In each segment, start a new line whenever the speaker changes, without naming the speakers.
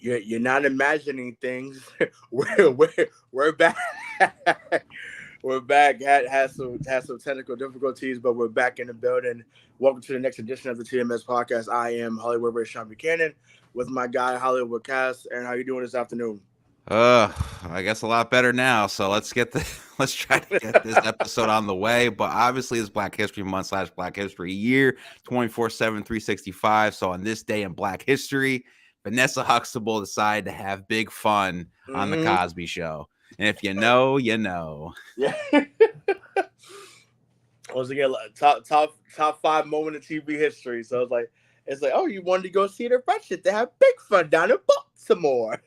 you're not imagining things. we're back. We're back. Had some technical difficulties, but we're back in the building. Welcome to the next edition of the TMS podcast. I am Hollywood Ray Sean Buchanan with my guy Hollywood Cass. And how you doing this afternoon?
I guess a lot better now. So let's try to get this episode on the way. But obviously, it's Black History Month / Black History Year, 24/7, 365. So on this day in Black History, Vanessa Huxtable decided to have big fun on the Cosby Show. And if you know, you know.
Yeah. Once again, top 5 moment of TV history. So it's like, oh, you wanted to go see the French? They have big fun down in Baltimore.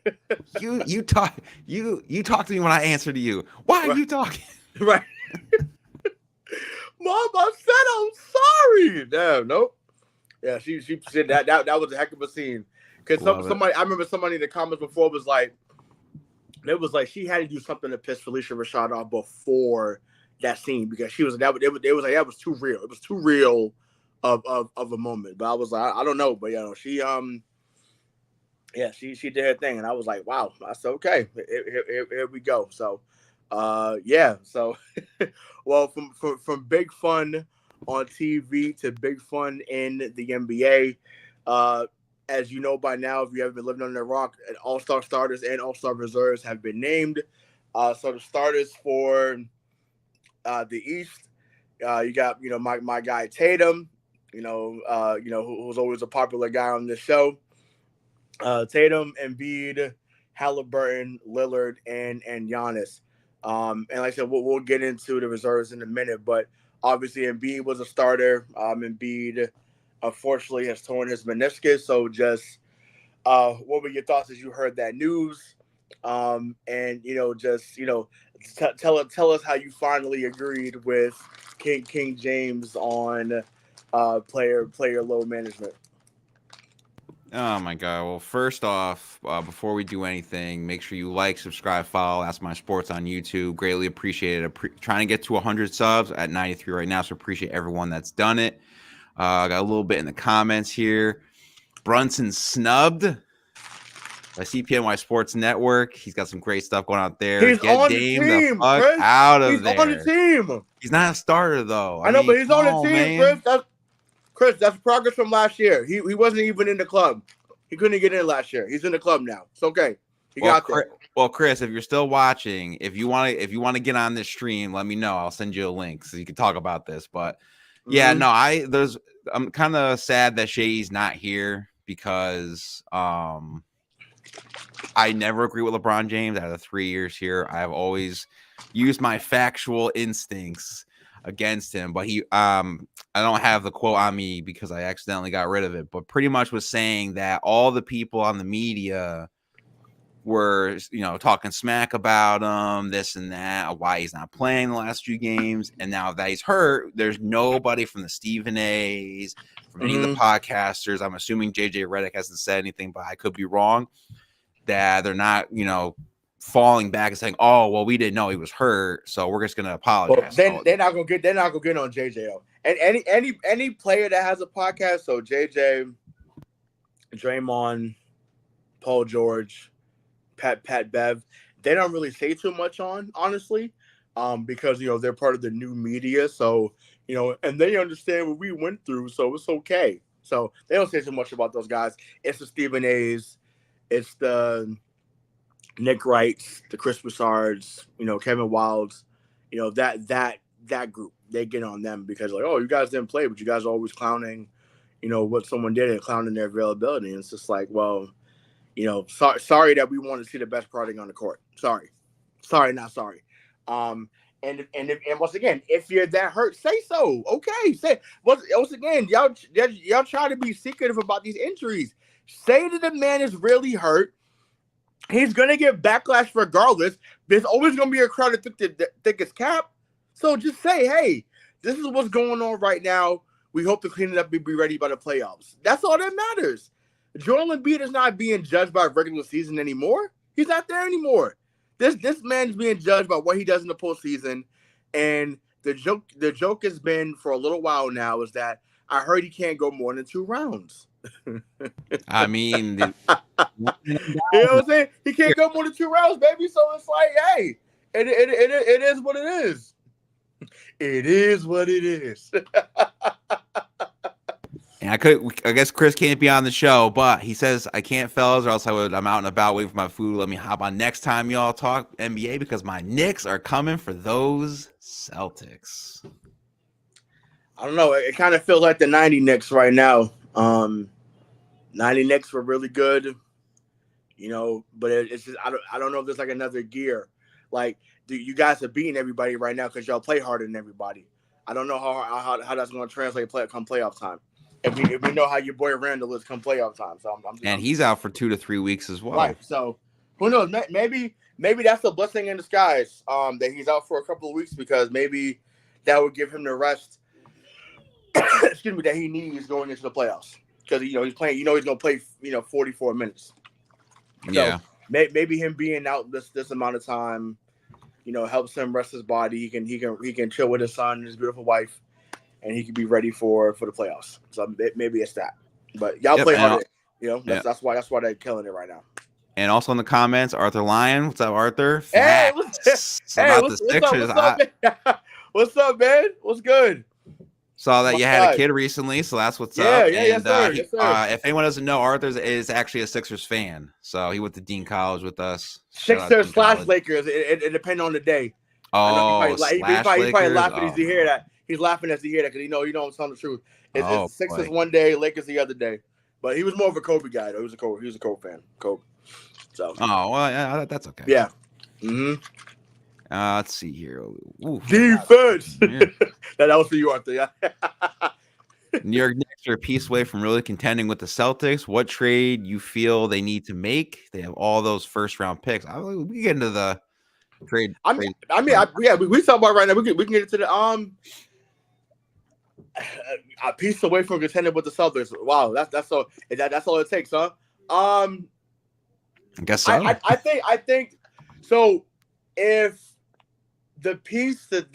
you talk to me when I answer to you. Why are you talking?
Right. Mom, I said I'm sorry. Damn, nope. Yeah, she said that was a heck of a scene. Because somebody, I remember somebody in the comments before was like, it was like she had to do something to piss Felicia Rashad off before that scene because she was like that was too real. It was too real of a moment. But I was like, I don't know, but she she did her thing, and I was like, wow, that's okay. Here we go. So so well, from big fun on TV to big fun in the NBA. As you know by now, if you haven't been living under a rock, All-Star starters and All-Star reserves have been named. So the starters for the East, you got my guy Tatum, who's always a popular guy on this show. Tatum, Embiid, Halliburton, Lillard, and Giannis. And like I said, we'll get into the reserves in a minute, but obviously Embiid was a starter. Embiid, unfortunately, has torn his meniscus. So just what were your thoughts as you heard that news? And tell us how you finally agreed with King James on player load management.
Oh my God. Well, first off, before we do anything, make sure you like, subscribe, follow Ask My Sports on YouTube. Greatly appreciate it. Trying to get to 100 subs at 93 right now, so appreciate everyone that's done it. I got a little bit in the comments here. Brunson snubbed by CPNY Sports Network. He's got some great stuff going out there.
He's on the team, Chris.
Out of there.
He's on the team.
He's not a starter, though.
I know, but he's on the team, man. Chris. That's progress from last year. He wasn't even in the club. He couldn't get in last year. He's in the club now. It's okay. He got there.
Well, Chris, if you're still watching, if you want to get on this stream, let me know. I'll send you a link so you can talk about this. But yeah, no, I'm kind of sad that Shay's not here because I never agree with LeBron James. Out of the 3 years here, I have always used my factual instincts against him. But I don't have the quote on me because I accidentally got rid of it. But pretty much was saying that all the people on the media were, talking smack about him, this and that, why he's not playing the last few games. And now that he's hurt, there's nobody from the Stephen A's, from any of the podcasters. I'm assuming JJ Redick hasn't said anything, but I could be wrong, that they're not, falling back and saying, oh, well, we didn't know he was hurt, so we're just going to apologize.
Well, they're not going to get on JJ. And any player that has a podcast, so JJ, Draymond, Paul George, Pat Bev, they don't really say too much on, honestly, because they're part of the new media, so and they understand what we went through, so it's okay. So they don't say too much about those guys. It's the Stephen A's, it's the Nick Wrights, the Chris Broussards, Kevin Wilds, that group. They get on them because oh, you guys didn't play, but you guys are always clowning, what someone did and clowning their availability. And it's just like, well, sorry that we want to see the best product on the court. Sorry, not sorry. And once again, if you're that hurt, say so. Okay, say once again, y'all try to be secretive about these injuries. Say that the man is really hurt. He's gonna get backlash regardless. There's always gonna be a crowd that thick as cap. So just say, hey, this is what's going on right now. We hope to clean it up and be ready by the playoffs. That's all that matters. Joel Embiid is not being judged by regular season anymore. He's not there anymore. This man's being judged by what he does in the postseason. And the joke has been for a little while now is that I heard he can't go more than 2 rounds.
I mean,
You know what I'm saying? He can't go more than 2 rounds, baby. So it's like, hey, it is what it is. It is what it is.
and I guess Chris can't be on the show, but he says I can't, fellas, or else I'm out and about waiting for my food. Let me hop on next time y'all talk NBA because my Knicks are coming for those Celtics.
I don't know. It kind of feels like the 90 Knicks right now. 90 Knicks were really good, but it's just I don't know if there's like another gear. Like you guys are beating everybody right now because y'all play harder than everybody. I don't know how that's going to translate come playoff time. If we know how your boy Randall is come playoff time, so
and he's out for 2 to 3 weeks as well.
Right. So who knows? Maybe that's a blessing in disguise. That he's out for a couple of weeks because maybe that would give him the rest. Excuse me, that he needs going into the playoffs because he's playing. He's going to play 44 minutes. So
yeah.
Maybe him being out this amount of time, helps him rest his body. He can chill with his son and his beautiful wife, and he can be ready for the playoffs. So maybe it's that. But y'all play harder. That's why they're killing it right now.
And also in the comments, Arthur Lyon. What's up, Arthur?
Hey, what's up, man? What's good?
Saw that you had a kid recently, so that's what's up.
Yeah, yes, sir.
If anyone doesn't know, Arthur is actually a Sixers fan. So he went to Dean College with us.
Sixers / Lakers. It depends on the day.
Oh,
he's probably laughing as he hear that. He's laughing as he hear that because you don't tell the truth. It's Sixers one day, Lakers the other day. But he was more of a Kobe guy, though. He was a Kobe fan. Kobe. So.
Oh well, yeah, that's okay.
Yeah. Mm-hmm.
Let's see here. Ooh,
defense. Yeah. that was for you, Arthur. Yeah.
New York Knicks are a piece away from really contending with the Celtics. What trade you feel they need to make? They have all those first-round picks. We get into the trade.
We talk about right now. We can get into the a piece away from contending with the Celtics. Wow, that's all. That's all it takes, huh?
I guess so.
I think so. If the piece that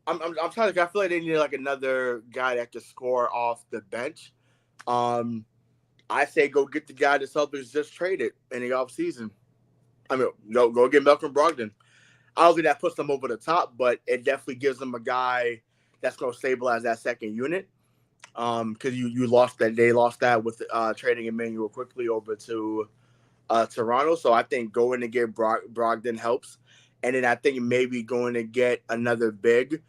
I'm trying to. I feel like they need like another guy that can score off the bench. I say go get the guy the Celtics just traded in the offseason. I mean, go get Malcolm Brogdon. I don't think that puts them over the top, but it definitely gives them a guy that's going to stabilize that second unit. Because you lost that. They lost that with trading Emmanuel quickly over to Toronto. So I think going to get Brogdon helps. And then I think maybe going to get another big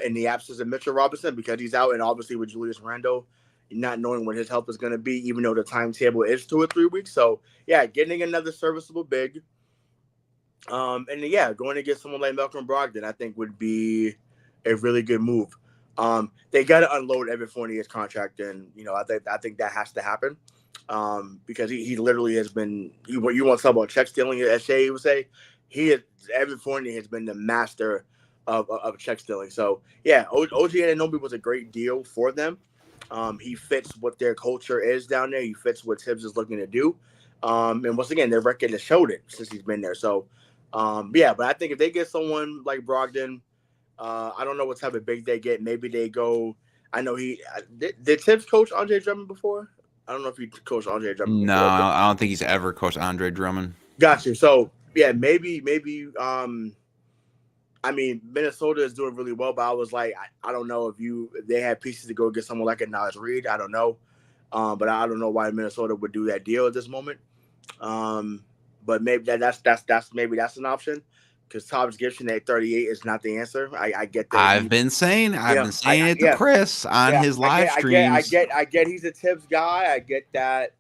in the absence of Mitchell Robinson because he's out. And obviously with Julius Randle, not knowing what his health is going to be, even though the timetable is 2 or 3 weeks. So, yeah, getting another serviceable big. And then, yeah, going to get someone like Malcolm Brogdon, I think would be a really good move. They got to unload Evan Fournier's contract. And, I think that has to happen because he literally has been – you want to talk about check stealing, as Shay would say? Evan Fournier has been the master of check stealing. So, yeah, OG Anunoby was a great deal for them. He fits what their culture is down there. He fits what Tibbs is looking to do. And once again, their record has showed it since he's been there. So, but I think if they get someone like Brogdon, I don't know what type of big they get. Maybe they go. I know did Tibbs coach Andre Drummond before? I don't know if he coached Andre Drummond.
No, before, I don't think he's ever coached Andre Drummond.
Got you. So yeah, maybe. I mean, Minnesota is doing really well, but I was like, I don't know if they had pieces to go get someone like a Naz Reid. I don't know. But I don't know why Minnesota would do that deal at this moment. But maybe that's an option because Thomas Gibson at 38 is not the answer. I get that.
I've been saying it to Chris on his live streams.
I get he's a Tibbs guy. I get that.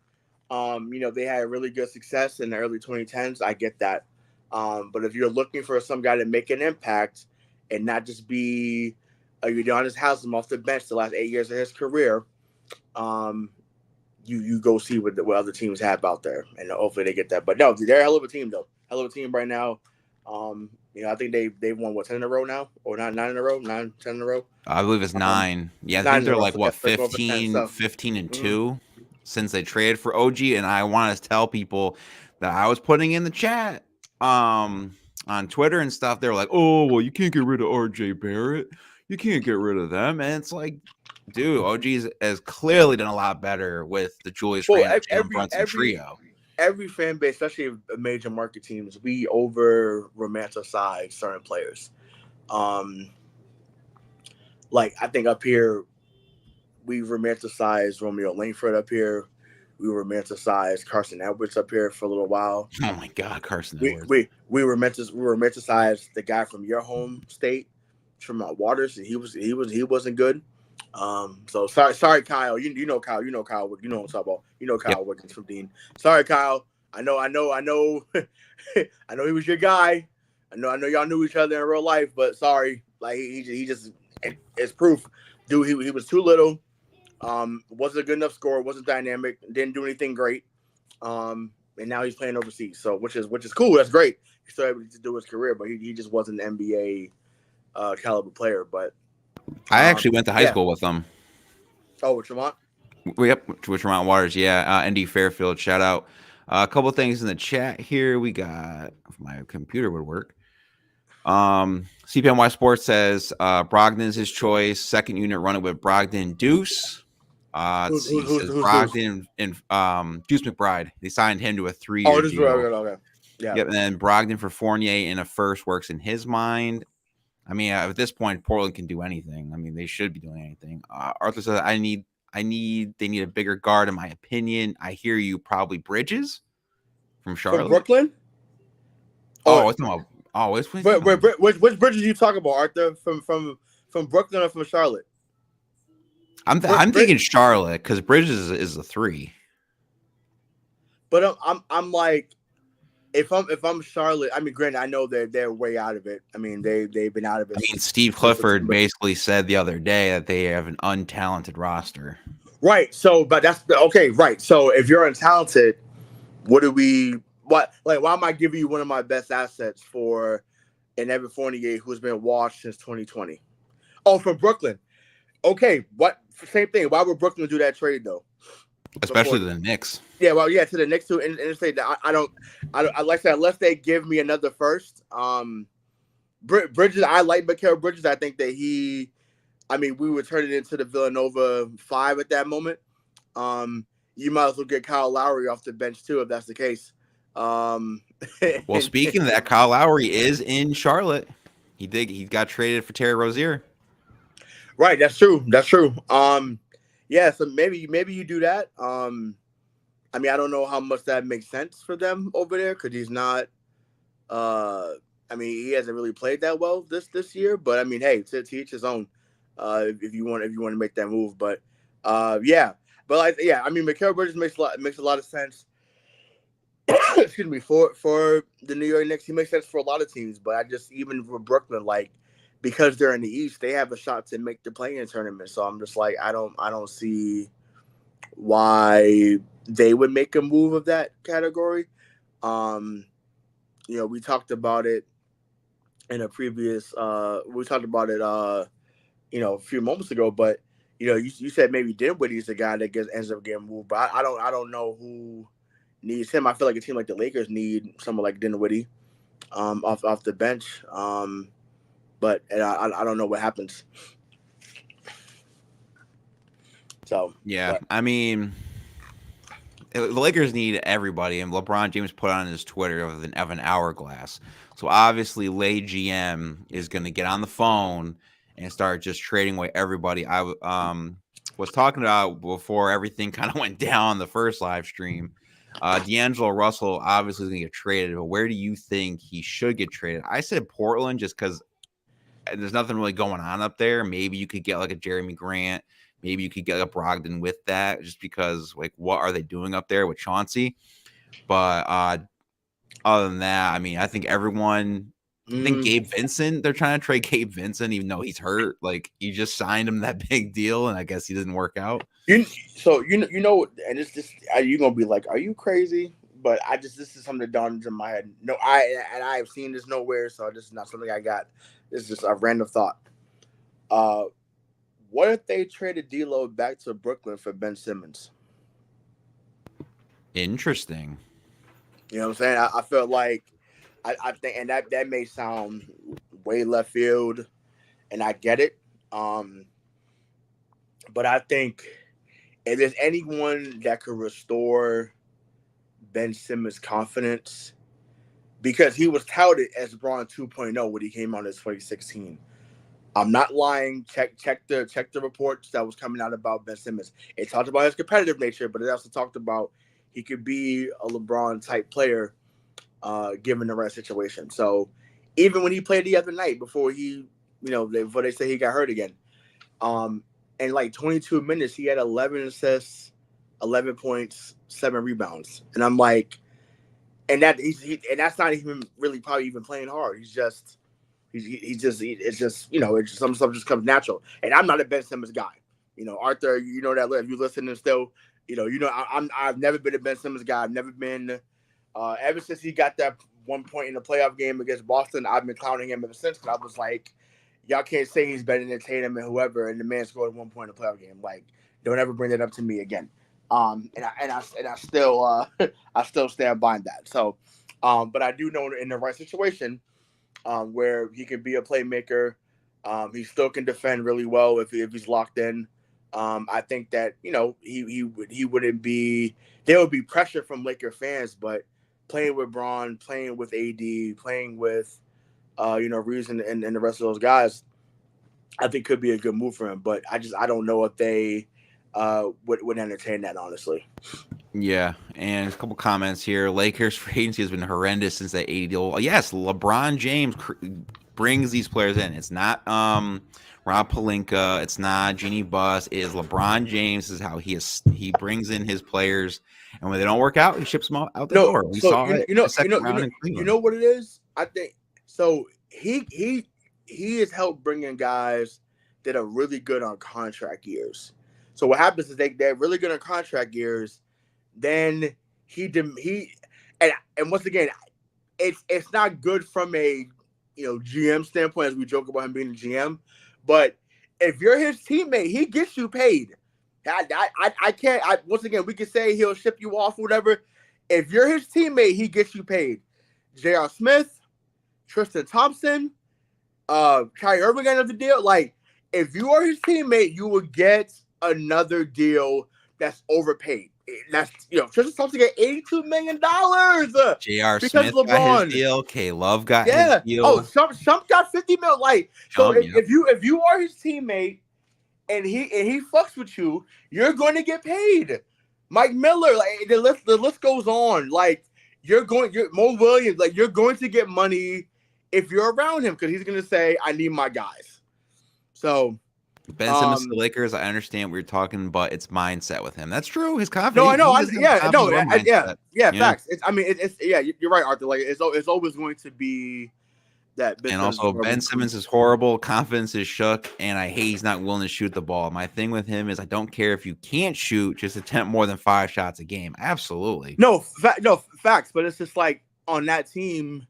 They had really good success in the early 2010s. I get that. But if you're looking for some guy to make an impact and not just be Udonis Haslem off the bench the last 8 years of his career, you go see what other teams have out there, and hopefully they get that. But no, they're a hell of a team, though. Hell of a team right now. I think they've won 10 in a row now, or 9 in a row, 10 in a row.
I believe it's 9. Yeah, I think they're like 15 and 2 since they traded for OG. And I want to tell people that I was putting in the chat. on Twitter and stuff, they were like, "Oh, well, you can't get rid of RJ Barrett. You can't get rid of them." And it's like, dude, OG has clearly done a lot better with the Julius
Well,
Randle, Jalen Brunson trio.
Every fan base, especially major market teams, we over romanticize certain players. Like I think up here, we romanticize Romeo Langford up here. We romanticize Carson Edwards up here for a little while.
Oh my God, Carson Edwards.
We romanticize the guy from your home state, Tremont Waters, and he wasn't good. So sorry, Kyle. You know Kyle. You know what I'm talking about. You know Kyle Wiggins from Dean. Sorry, Kyle. I know. I know he was your guy. I know y'all knew each other in real life, but sorry. Like he just it's proof. Dude, he was too little. Wasn't a good enough scorer. Wasn't dynamic. Didn't do anything great. And now he's playing overseas. So which is cool. That's great. He's still able to do his career, but he just wasn't an NBA caliber player. But
I actually went to high school with them.
Oh, with Tremont?
Yep, with Tremont Waters. Yeah, ND Fairfield. Shout out. A couple things in the chat here. We got, if my computer would work. CPNY Sports says Brogdon's his choice. Second unit running with Brogdon, Deuce. Who's Brogdon and Deuce McBride. They signed him to a 3-year deal.
Okay. Yeah.
Yep, and then Brogdon for Fournier in a first works in his mind. I mean, at this point, Portland can do anything. I mean, they should be doing anything. Arthur says, they need a bigger guard, in my opinion. I hear you, probably Bridges from Charlotte.
From Brooklyn?
Which
Bridges you talking about, Arthur? From Brooklyn or from Charlotte?
I'm thinking Charlotte because Bridges is a 3.
But I'm like, if I'm Charlotte, I mean, granted, I know they're way out of it. I mean, they've been out of it.
I mean, Steve Clifford basically said the other day that they have an untalented roster.
Right. So, but that's okay. Right. So, if you're untalented, why am I giving you one of my best assets for an Evan Fournier who's been washed since 2020? Oh, from Brooklyn. Okay. What? Same thing. Why would Brooklyn do that trade though?
Especially the Knicks.
Yeah, well, yeah, to the Knicks too, and say that I don't like that unless they give me another first. Bridges, I like Mikal Bridges. I think that we would turn it into the Villanova 5 at that moment. You might as well get Kyle Lowry off the bench too, if that's the case.
Well, speaking of that, Kyle Lowry is in Charlotte. He got traded for Terry Rozier.
Right, that's true. Yeah, so maybe you do that. I mean, I don't know how much that makes sense for them over there because he's not. I mean, he hasn't really played that well this year. But I mean, hey, to each his own. If you want to make that move, but yeah. But I mean, Mikal Bridges makes a lot of sense. Excuse me, for the New York Knicks, he makes sense for a lot of teams. But I just even for Brooklyn, like because they're in the East, they have a shot to make the play-in tournament. So I'm just like, I don't see why they would make a move of that category. We talked about it in a previous. We talked about it, a few moments ago. But you said maybe Dinwiddie's the guy that ends up getting moved. But I don't know who needs him. I feel like a team like the Lakers need someone like Dinwiddie, off the bench. But I don't know what happens. So
yeah, but. I mean, the Lakers need everybody, and LeBron James put on his Twitter of an hourglass. So obviously, Lay GM is going to get on the phone and start just trading away everybody. I was talking about before everything kind of went down the first live stream. D'Angelo Russell obviously is going to get traded, but where do you think he should get traded? I said Portland just because there's nothing really going on up there. Maybe you could get like a Jeremy Grant. Maybe you could get a Brogdon with that just because, like, what are they doing up there with Chauncey? But other than that, I mean, I think everyone – I think Gabe Vincent, they're trying to trade Gabe Vincent even though he's hurt. Like, you just signed him that big deal, and I guess he didn't work out.
And it's just – you're going to be like, are you crazy? But this is something that dawned into my head. No, I have seen this nowhere, so this is not something I got. This is just a random thought. What if they traded D'Lo back to Brooklyn for Ben Simmons?
Interesting.
You know what I'm saying? I felt like I think, and that may sound way left field, and I get it. But I think if there's anyone that could restore Ben Simmons' confidence, because he was touted as LeBron 2.0 when he came out in 2016. I'm not lying. Check the reports that was coming out about Ben Simmons. It talked about his competitive nature, but it also talked about he could be a LeBron type player, given the right situation. So even when he played the other night before before they say he got hurt again, in like 22 minutes he had 11 assists, 11 points, 7 rebounds, and I'm like, and that's not even really probably even playing hard. It's just some stuff just comes natural. And I'm not a Ben Simmons guy. Arthur, that if you listening still, I've never been a Ben Simmons guy. I've never been ever since he got that 1 point in the playoff game against Boston. I've been clowning him ever since. I was like, y'all can't say he's better than Tatum and whoever, and the man scored 1 point in the playoff game. Like, don't ever bring that up to me again. And I still I still stand by that. So, but I do know in the right situation, where he can be a playmaker, he still can defend really well if he's locked in. I think that he wouldn't be, there would be pressure from Laker fans, but playing with Braun, playing with AD, playing with Reeves and the rest of those guys, I think could be a good move for him. But I don't know if they would entertain that, honestly.
Yeah, and a couple comments here. Lakers free agency has been horrendous since that 80 deal. Yes, LeBron James brings these players in. It's not Rob Pelinka. It's not Jeannie Buss. It is LeBron James. This is how he brings in his players, and when they don't work out, he ships them out the door. We saw it in the second round in Cleveland.
You know what it is? I think so. He has helped bring in guys that are really good on contract years. So what happens is they're really good on contract years. Then and once again, it's not good from a GM standpoint, as we joke about him being a GM, but if you're his teammate, he gets you paid. I can't. Once again, we can say he'll ship you off or whatever. If you're his teammate, he gets you paid. J.R. Smith, Tristan Thompson, Kyrie Irving got another deal. Like, if you are his teammate, you will get another deal that's overpaid. That's Tristan Thompson got $82 million.
J.R. Smith
LeBron
got his deal. K Love got his deal.
Oh, Shump got $50 million. Like, so if you are his teammate and he fucks with you, you're going to get paid. Mike Miller, like the list goes on. Like, you're Mo Williams, like you're going to get money if you're around him, because he's going to say, I need my guys. So
Ben Simmons to the Lakers, I understand what you're talking, but it's mindset with him. That's true. His confidence.
No, I know. Facts. You're right, Arthur. Like, it's always going to be that.
And also, Ben Simmons is horrible. Confidence is shook, and I hate he's not willing to shoot the ball. My thing with him is I don't care if you can't shoot, just attempt more than 5 shots a game. Absolutely.
No, facts. But it's just like on that team,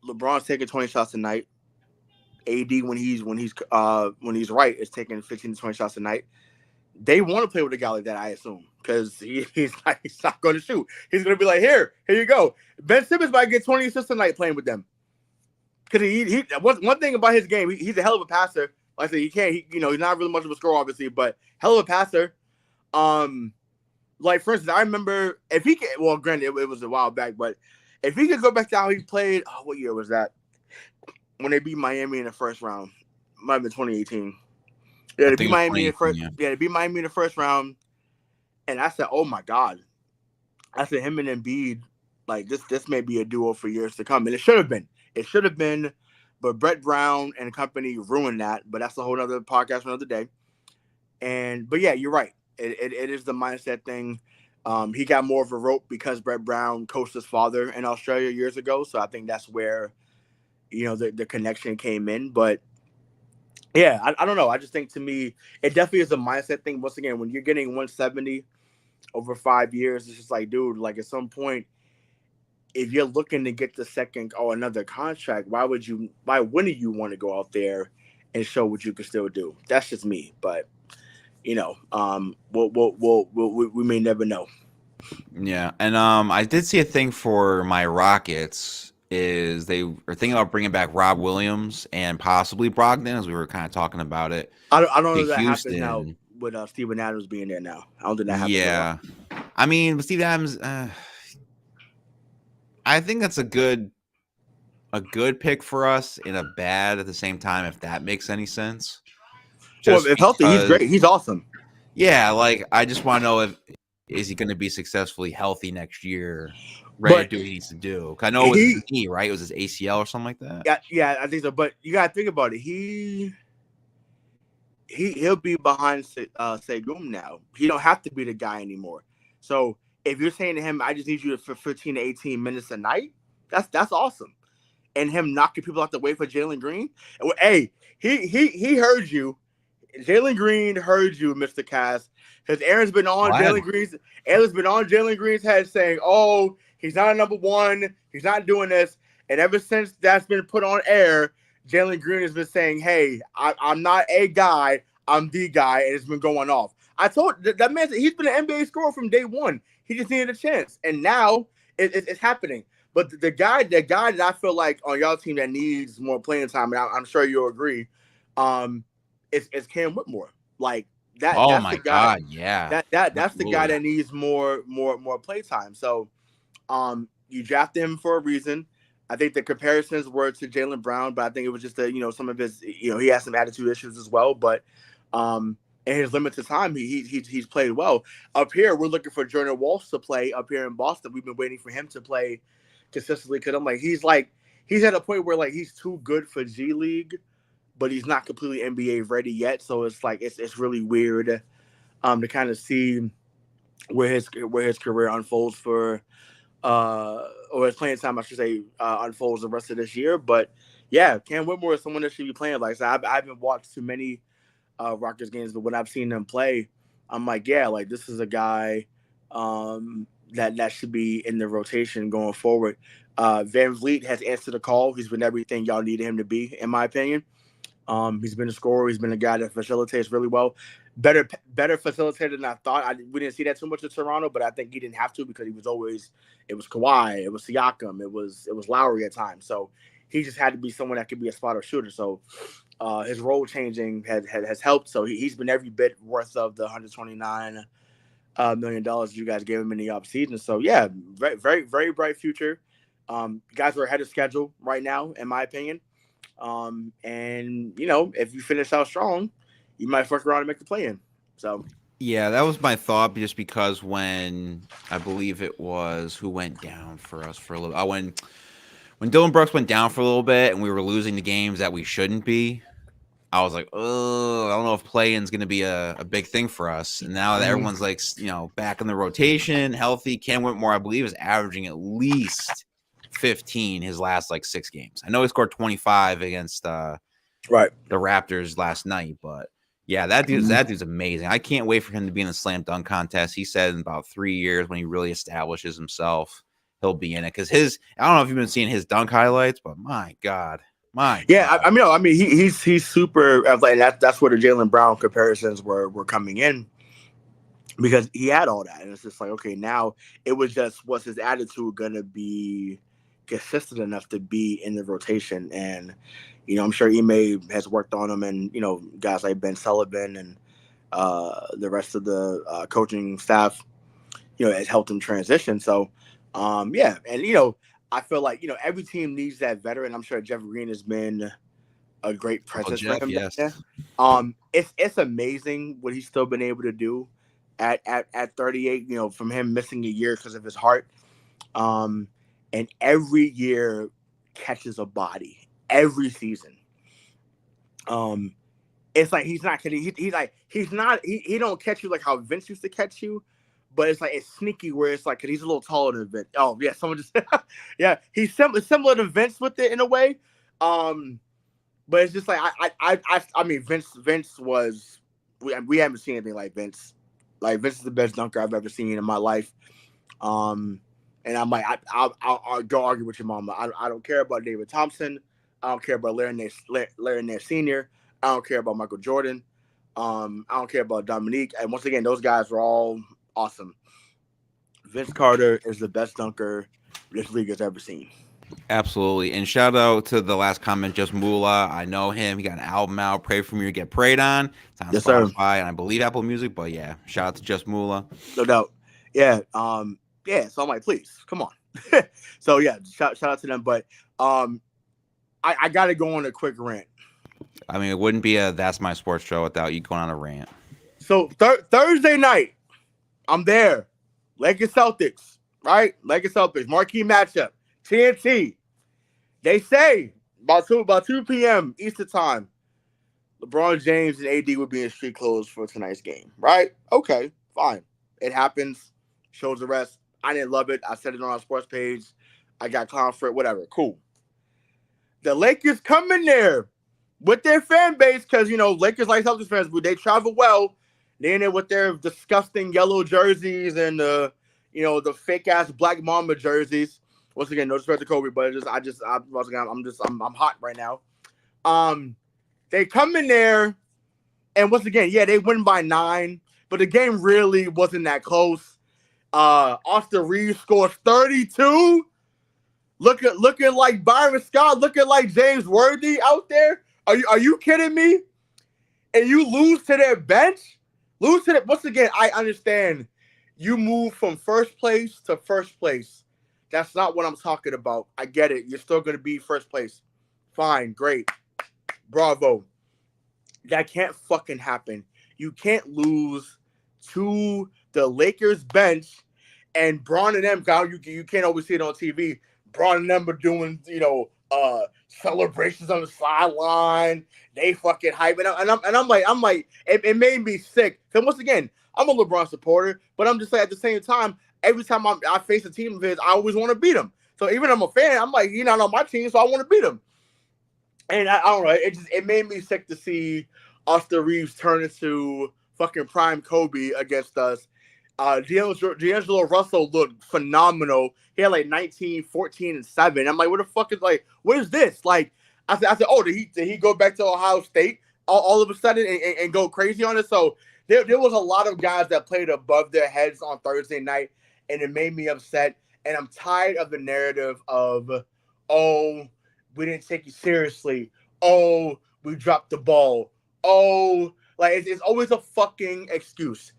LeBron's taking 20 shots a night. AD when he's right is taking 15 to 20 shots a night. They want to play with a guy like that, I assume, because he's not going to shoot. He's going to be like, here you go. Ben Simmons might get 20 assists a night playing with them. Because he one thing about his game, he's a hell of a passer. Like I said, he's not really much of a scorer, obviously, but hell of a passer. Like, for instance, I remember if he could, well, granted, it was a while back, but if he could go back to how he played, what year was that? When they beat Miami in the first round. Might have been 2018. Yeah, they beat Miami in the first. Yeah, they beat Miami in the first round. And I said, "Oh my God!" I said, "Him and Embiid, like this may be a duo for years to come." And it should have been. It should have been, but Brett Brown and company ruined that. But that's a whole other podcast for another day. But yeah, you're right. It is the mindset thing. He got more of a rope because Brett Brown coached his father in Australia years ago. So I think that's where the connection came in. But yeah, I don't know. I just think, to me, it definitely is a mindset thing. Once again, when you're getting 170 over 5 years, it's just like, dude, like at some point, if you're looking to get the second or another contract, why wouldn't you want to go out there and show what you can still do? That's just me. But we may never know.
Yeah, and I did see a thing for my Rockets. is they are thinking about bringing back Rob Williams and possibly Brogdon, as we were kind of talking about it.
I don't know
To
if that happens now
Houston.
with Steven Adams being there now. I don't think that happens at all.
Yeah. I mean, with Steve Adams, I think that's a good pick for us and a bad at the same time, if that makes any sense.
Well, if healthy, he's great. He's awesome.
Yeah, like I just want to know if is he going to be successfully healthy next year, ready to do what he needs to do. I know it was his knee, right? It was his ACL or something like that.
Yeah, I think so. But you gotta think about it. He'll be behind Segum now. He don't have to be the guy anymore. So if you're saying to him, I just need you for 15 to 18 minutes a night, that's awesome. And him knocking people out the way for Jalen Green. Hey, he heard you. Jalen Green heard you, Mr. Cass. Because Aaron's been on Jalen Green's head saying, "Oh, he's not a number one. He's not doing this." And ever since that's been put on air, Jalen Green has been saying, "Hey, I'm not a guy. I'm the guy," and it's been going off. I told that man he's been an NBA scorer from day one. He just needed a chance, and now it's happening. But the guy that I feel like on y'all team that needs more playing time, and I'm sure you'll agree, it's Cam Whitmore. Like that.
Oh
that's
my
the guy,
God, yeah.
That's the guy that needs more play time. So, you drafted him for a reason. I think the comparisons were to Jaylen Brown, but I think it was just some of his, he has some attitude issues as well. But in his limited time, he's played well. Up here, we're looking for Jordan Walsh to play. Up here in Boston, we've been waiting for him to play consistently because he's at a point where he's too good for G League, but he's not completely NBA ready yet. So it's really weird to kind of see where his career unfolds for or his playing time, I should say, unfolds the rest of this year. But yeah, Cam Whitmore is someone that should be playing. Like I said, I haven't watched too many Rockets games, but when I've seen them play, I'm like, yeah, like this is a guy that should be in the rotation going forward. Van Vliet has answered the call. He's been everything y'all needed him to be, in my opinion. He's been a scorer. He's been a guy that facilitates really well. Better facilitator than I thought. We didn't see that too much in Toronto, but I think he didn't have to because it was Kawhi, it was Siakam, it was Lowry at times. So he just had to be someone that could be a spotter shooter. So his role changing has helped. So he's been every bit worth of the $129 million you guys gave him in the offseason. So yeah, very, very, very bright future. Guys are ahead of schedule right now, in my opinion. And if you finish out strong, you might fuck around and make the play in. So
yeah, that was my thought, just because when I believe it was who went down for us for a little when Dylan Brooks went down for a little bit and we were losing the games that we shouldn't be, I was like, oh, I don't know if play-in's going to be a big thing for us. And now that everyone's back in the rotation, healthy, Cam Whitmore, I believe, is averaging at least 15 his last 6 games. I know he scored 25 against the Raptors last night, but yeah, that dude's amazing. I can't wait for him to be in the slam dunk contest. He said in about 3 years, when he really establishes himself, he'll be in it. Because I don't know if you've been seeing his dunk highlights, but my God.
God. I mean, he's super athletic. That's where the Jaylen Brown comparisons were coming in, because he had all that, and it's just like, okay, now it was his attitude gonna be consistent enough to be in the rotation? And I'm sure Ime has worked on him, and guys like Ben Sullivan and the rest of the coaching staff, has helped him transition. So yeah, and I feel like every team needs that veteran. I'm sure Jeff Green has been a great presence for him.
Yes.
It's amazing what he's still been able to do at 38. From him missing a year because of his heart, and every year catches a body every season. It's like he's not kidding. He don't catch you like how Vince used to catch you. But it's sneaky where it's like, because he's a little taller than Vince. Oh, yeah, someone just yeah, he's similar to Vince with it in a way. But it's just like I mean, Vince was, we haven't seen anything like Vince. Like, Vince is the best dunker I've ever seen in my life. And I'm like, I'll go argue with your mama. I don't care about David Thompson. I don't care about Larry Nance Sr. I don't care about Michael Jordan. I don't care about Dominique. And once again, those guys were all awesome. Vince Carter is the best dunker this league has ever seen.
Absolutely. And shout out to the last comment, Just Moolah. I know him. He got an album out, Pray For Me to Get Prayed On. It's on
Yes, sir.
Spotify and I believe Apple Music. But yeah, shout out to Just Moolah.
No doubt. Yeah. Yeah. So I'm like, please, come on. So yeah, shout out to them. But I gotta go on a quick rant.
I mean, it wouldn't be a That's My Sports Show without you going on a rant.
So Thursday night, I'm there. Lakers Celtics, right? Lakers Celtics, marquee matchup. TNT. They say about 2 p.m. Eastern time, LeBron James and AD would be in street clothes for tonight's game, right? Okay, fine. It happens. Shows the rest. I didn't love it. I said it on our sports page. I got clown for it. Whatever. Cool. The Lakers come in there with their fan base because, Lakers like Celtics fans, but they travel well. They're in there with their disgusting yellow jerseys and the fake ass Black Mamba jerseys. Once again, no disrespect to Kobe, but I'm hot right now. They come in there, and once again, yeah, they win by 9, but the game really wasn't that close. Austin Reeves scores 32. Looking like Byron Scott, looking like James Worthy out there. Are you kidding me? And you lose to their bench? Once again, I understand you move from first place to first place. That's not what I'm talking about. I get it. You're still going to be first place. Fine. Great. Bravo. That can't fucking happen. You can't lose to the Lakers bench and Braun and them, you can't always see it on TV. Braun and them are doing, celebrations on the sideline. They fucking hype. And I'm like, it made me sick. Because once again, I'm a LeBron supporter, but I'm just like, at the same time, every time I face a team of his, I always want to beat him. So even if I'm a fan, I'm like, you're not on my team, so I want to beat him. And I don't know, it made me sick to see Austin Reeves turn into fucking prime Kobe against us. D'Angelo Russell looked phenomenal. He had like 19, 14, and 7. I'm like, what the fuck is what is this? Like, I said, oh, did he go back to Ohio State all of a sudden and go crazy on it? So there was a lot of guys that played above their heads on Thursday night, and it made me upset. And I'm tired of the narrative of, oh, we didn't take you seriously. Oh, we dropped the ball. Oh, like it's always a fucking excuse.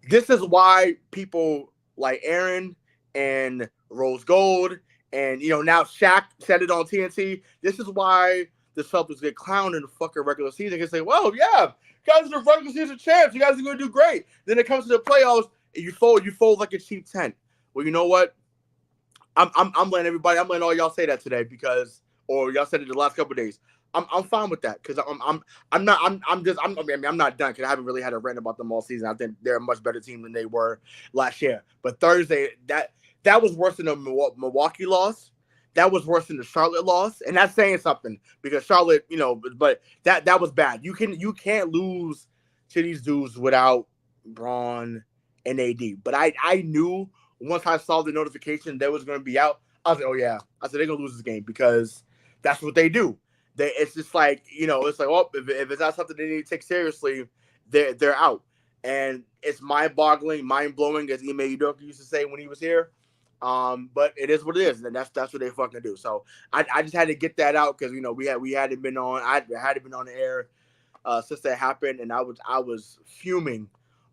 This is why people like Aaron and Rose Gold and, now Shaq said it on TNT. This is why the Celtics get clowned in the fucking regular season. They can say, well, yeah, guys are the regular season champs. You guys are going to do great. Then it comes to the playoffs, and you fold like a cheap tent. Well, you know what? I'm letting all y'all say that today or y'all said it the last couple of days. I'm fine with that because I'm not done because I haven't really had a rant about them all season. I think they're a much better team than they were last year. But Thursday, that was worse than the Milwaukee loss. That was worse than the Charlotte loss, and that's saying something because Charlotte, but that was bad. You can't lose to these dudes without Braun and AD. But I knew once I saw the notification that was going to be out, I was like, oh yeah, I said they're gonna lose this game because that's what they do. It's just like, it's like, oh, if it's not something they need to take seriously, they're out. And it's mind-boggling, mind-blowing, as Ime Udoka used to say when he was here. But it is what it is, and that's what they fucking do. So I just had to get that out because we hadn't been on. I hadn't been on the air since that happened, and I was fuming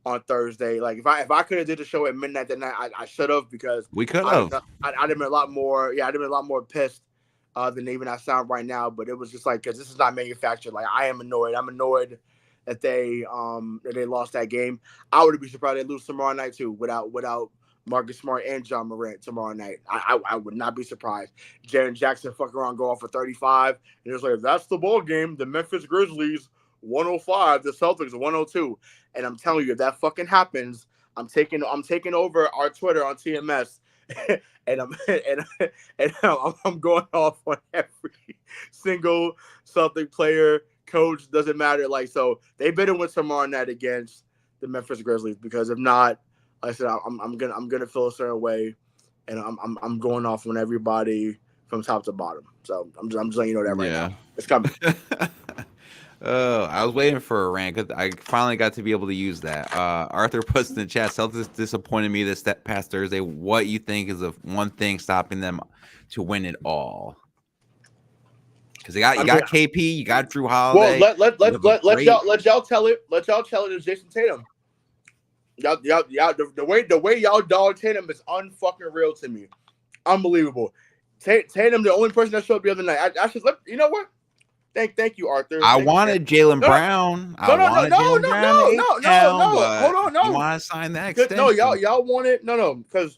on Thursday. Like if I could have did the show at midnight that night, I should have because
we could have.
I'd have been a lot more. Yeah, I'd have been a lot more pissed. Than even I sound right now, but it was just like because this is not manufactured. Like I am annoyed. I'm annoyed that they lost that game. I would be surprised they lose tomorrow night too, without Marcus Smart and John Morant tomorrow night. I would not be surprised. Jaren Jackson fucking around go off for 35, and it's like that's the ball game. The Memphis Grizzlies 105, the Celtics 102, and I'm telling you if that fucking happens, I'm taking over our Twitter on TMS. and I'm going off on every single Celtic player, coach, doesn't matter. Like so, they better win tomorrow night against the Memphis Grizzlies because if not, like I said I'm gonna feel a certain way, and I'm going off on everybody from top to bottom. So I'm just letting you know that right now. It's coming.
Oh, I was waiting for a rant. 'Cause I finally got to be able to use that. Arthur puts in the chat, Celtics disappointed me this past Thursday. What you think is the one thing stopping them to win it all? Because you
I mean,
got KP, you got Drew
well,
Holiday. You have a
let
great.
y'all tell it. Let y'all tell it is Jason Tatum. Y'all, the way y'all dog Tatum is unfucking real to me. Unbelievable. Tatum, the only person that showed up the other night. I should let you know what. Thank you, Arthur.
I
Thank you, man.
wanted Jalen
No,
Brown. I wanted Jalen Brown to H-Town,
no.
but
Hold on,
if you
no.
want to sign that
No,
extension.
y'all want it. No, because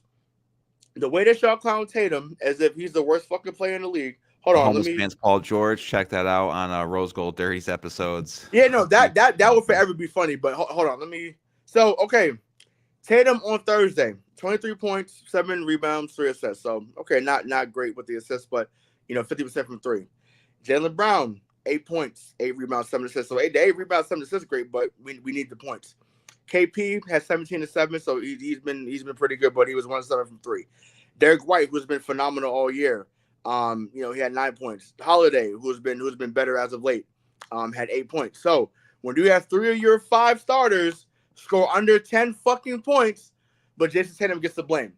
the way that y'all clown Tatum as if he's the worst fucking player in the league. Hold
The
on, let
homeless
me.
man's Paul George. Check that out on Rose Gold Dirties episodes.
Yeah, no, that will forever be funny. But hold on, let me. So okay, Tatum on Thursday, 23 points, 7 rebounds, 3 assists. So okay, not great with the assists, but 50% from 3. Jalen Brown, 8 points, 8 rebounds, 7 assists. So 8 rebounds, 7 assists, great, but we need the points. KP has 17 to 7, so he's been pretty good, but he was 1 7 from 3. Derek White, who's been phenomenal all year, he had 9 points. Holiday, who's been better as of late, had 8 points. So when you have 3 of your 5 starters score under 10 fucking points, but Jason Tatum gets the blame.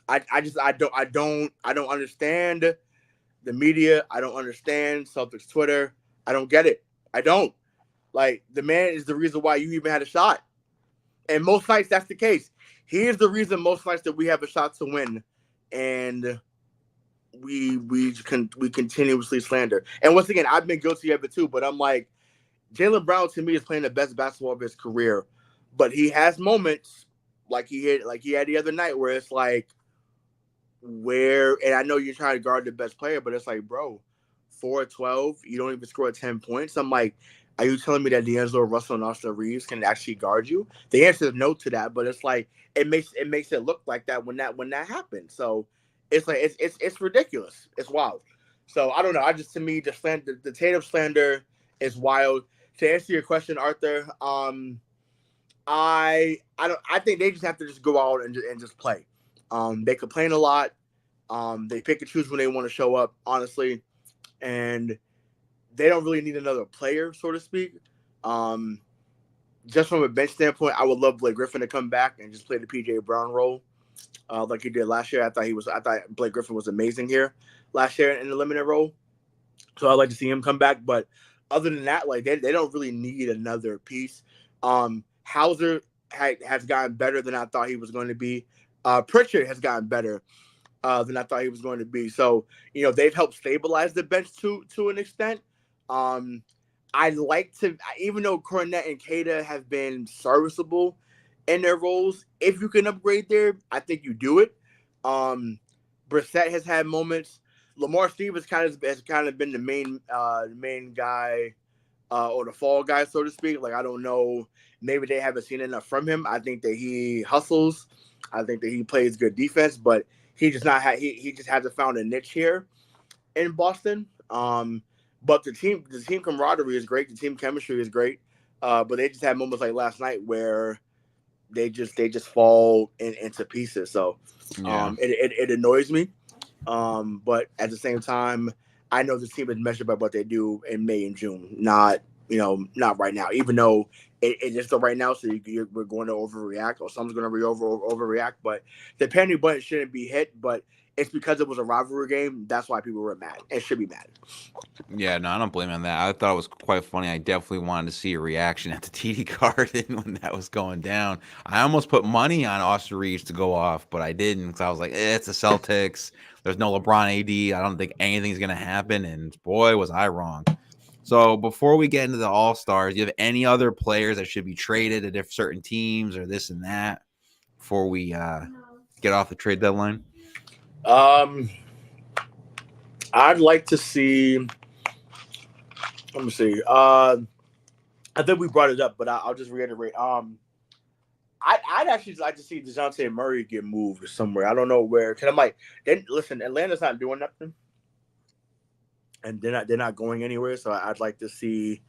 I don't understand the media. I don't understand Celtics Twitter. I don't get it. I don't. Like, the man is the reason why you even had a shot. And most nights that's the case. He is the reason most nights that we have a shot to win. And we continuously slander. And once again, I've been guilty of it too, but I'm like, Jaylen Brown to me is playing the best basketball of his career. But he has moments like he had the other night where it's like, and I know you're trying to guard the best player, but it's like, bro, 4-12, you don't even score 10 points. I'm like, are you telling me that D'Angelo Russell and Austin Reeves can actually guard you? The answer is no to that, but it's like it makes it look like that when that happens. So it's like it's ridiculous. It's wild. So I don't know. To me the Tatum slander is wild. To answer your question, Arthur, I think they just have to just go out and just play. They complain a lot. They pick and choose when they want to show up, honestly, and they don't really need another player, so to speak. Just from a bench standpoint, I would love Blake Griffin to come back and just play the PJ Brown role, like he did last year. I thought Blake Griffin was amazing here last year in the limited role. So I'd like to see him come back. But other than that, like they don't really need another piece. Hauser has gotten better than I thought he was going to be. Pritchard has gotten better than I thought he was going to be. So, they've helped stabilize the bench to an extent. I like to, even though Cornette and Kada have been serviceable in their roles, if you can upgrade there, I think you do it. Brissett has had moments. Lamar Stevens has kind of been the main guy, or the fall guy, so to speak. Like, I don't know, maybe they haven't seen enough from him. I think that he hustles. I think that he plays good defense, but he just hasn't found a niche here in Boston. But the team camaraderie is great. The team chemistry is great. But they just had moments like last night where they just fall into pieces. So it annoys me. But at the same time, I know this team is measured by what they do in May and June, not right now. Even though it is the right now, so we're going to overreact, or someone's going to overreact. But the panic button shouldn't be hit. But it's because it was a rivalry game. That's why people were mad and should be mad.
Yeah, no, I don't blame on that. I thought it was quite funny. I definitely wanted to see a reaction at the TD Garden when that was going down. I almost put money on Austin Reeves to go off, but I didn't because I was like, it's the Celtics. There's no LeBron AD. I don't think anything's going to happen. And boy, was I wrong. So before we get into the All-Stars, do you have any other players that should be traded to certain teams or this and that before we get off the trade deadline?
I'd like to see. Let me see. I think we brought it up, but I'll just reiterate. I'd actually like to see DeJounte Murray get moved somewhere. I don't know where. Cause I'm like, then listen, Atlanta's not doing nothing, and they're not going anywhere. So I'd like to see